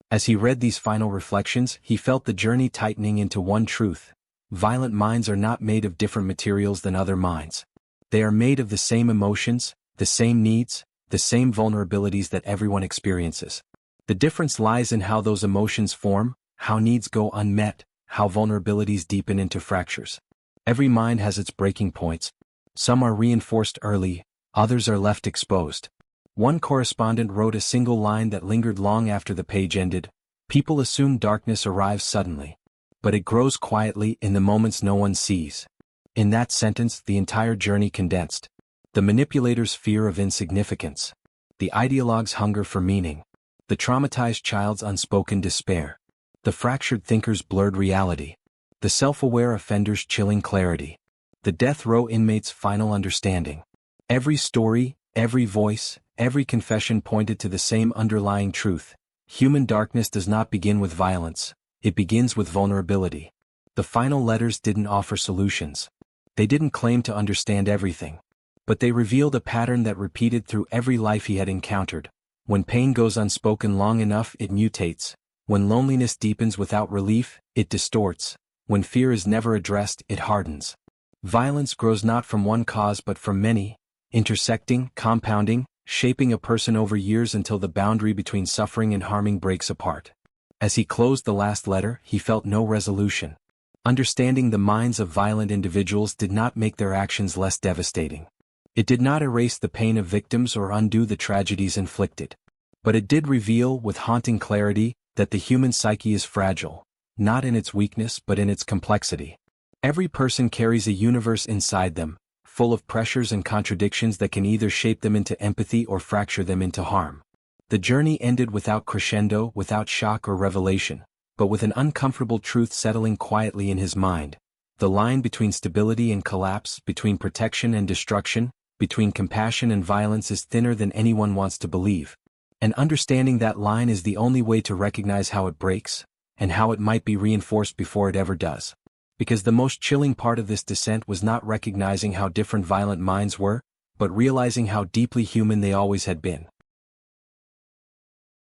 Speaker 1: As he read these final reflections, he felt the journey tightening into one truth. Violent minds are not made of different materials than other minds. They are made of the same emotions, the same needs, the same vulnerabilities that everyone experiences. The difference lies in how those emotions form, how needs go unmet, how vulnerabilities deepen into fractures. Every mind has its breaking points. Some are reinforced early, others are left exposed. One correspondent wrote a single line that lingered long after the page ended. People assume darkness arrives suddenly. But it grows quietly in the moments no one sees. In that sentence, the entire journey condensed. The manipulator's fear of insignificance. The ideologue's hunger for meaning. The traumatized child's unspoken despair. The fractured thinker's blurred reality. The self-aware offender's chilling clarity. The death row inmate's final understanding. Every story, every voice, every confession pointed to the same underlying truth. Human darkness does not begin with violence. It begins with vulnerability. The final letters didn't offer solutions. They didn't claim to understand everything. But they revealed a pattern that repeated through every life he had encountered. When pain goes unspoken long enough, it mutates. When loneliness deepens without relief, it distorts. When fear is never addressed, it hardens. Violence grows not from one cause but from many, intersecting, compounding, shaping a person over years until the boundary between suffering and harming breaks apart. As he closed the last letter, he felt no resolution. Understanding the minds of violent individuals did not make their actions less devastating. It did not erase the pain of victims or undo the tragedies inflicted. But it did reveal, with haunting clarity, that the human psyche is fragile, not in its weakness but in its complexity. Every person carries a universe inside them, full of pressures and contradictions that can either shape them into empathy or fracture them into harm. The journey ended without crescendo, without shock or revelation, but with an uncomfortable truth settling quietly in his mind. The line between stability and collapse, between protection and destruction, between compassion and violence is thinner than anyone wants to believe. And understanding that line is the only way to recognize how it breaks, and how it might be reinforced before it ever does. Because the most chilling part of this descent was not recognizing how different violent minds were, but realizing how deeply human they always had been.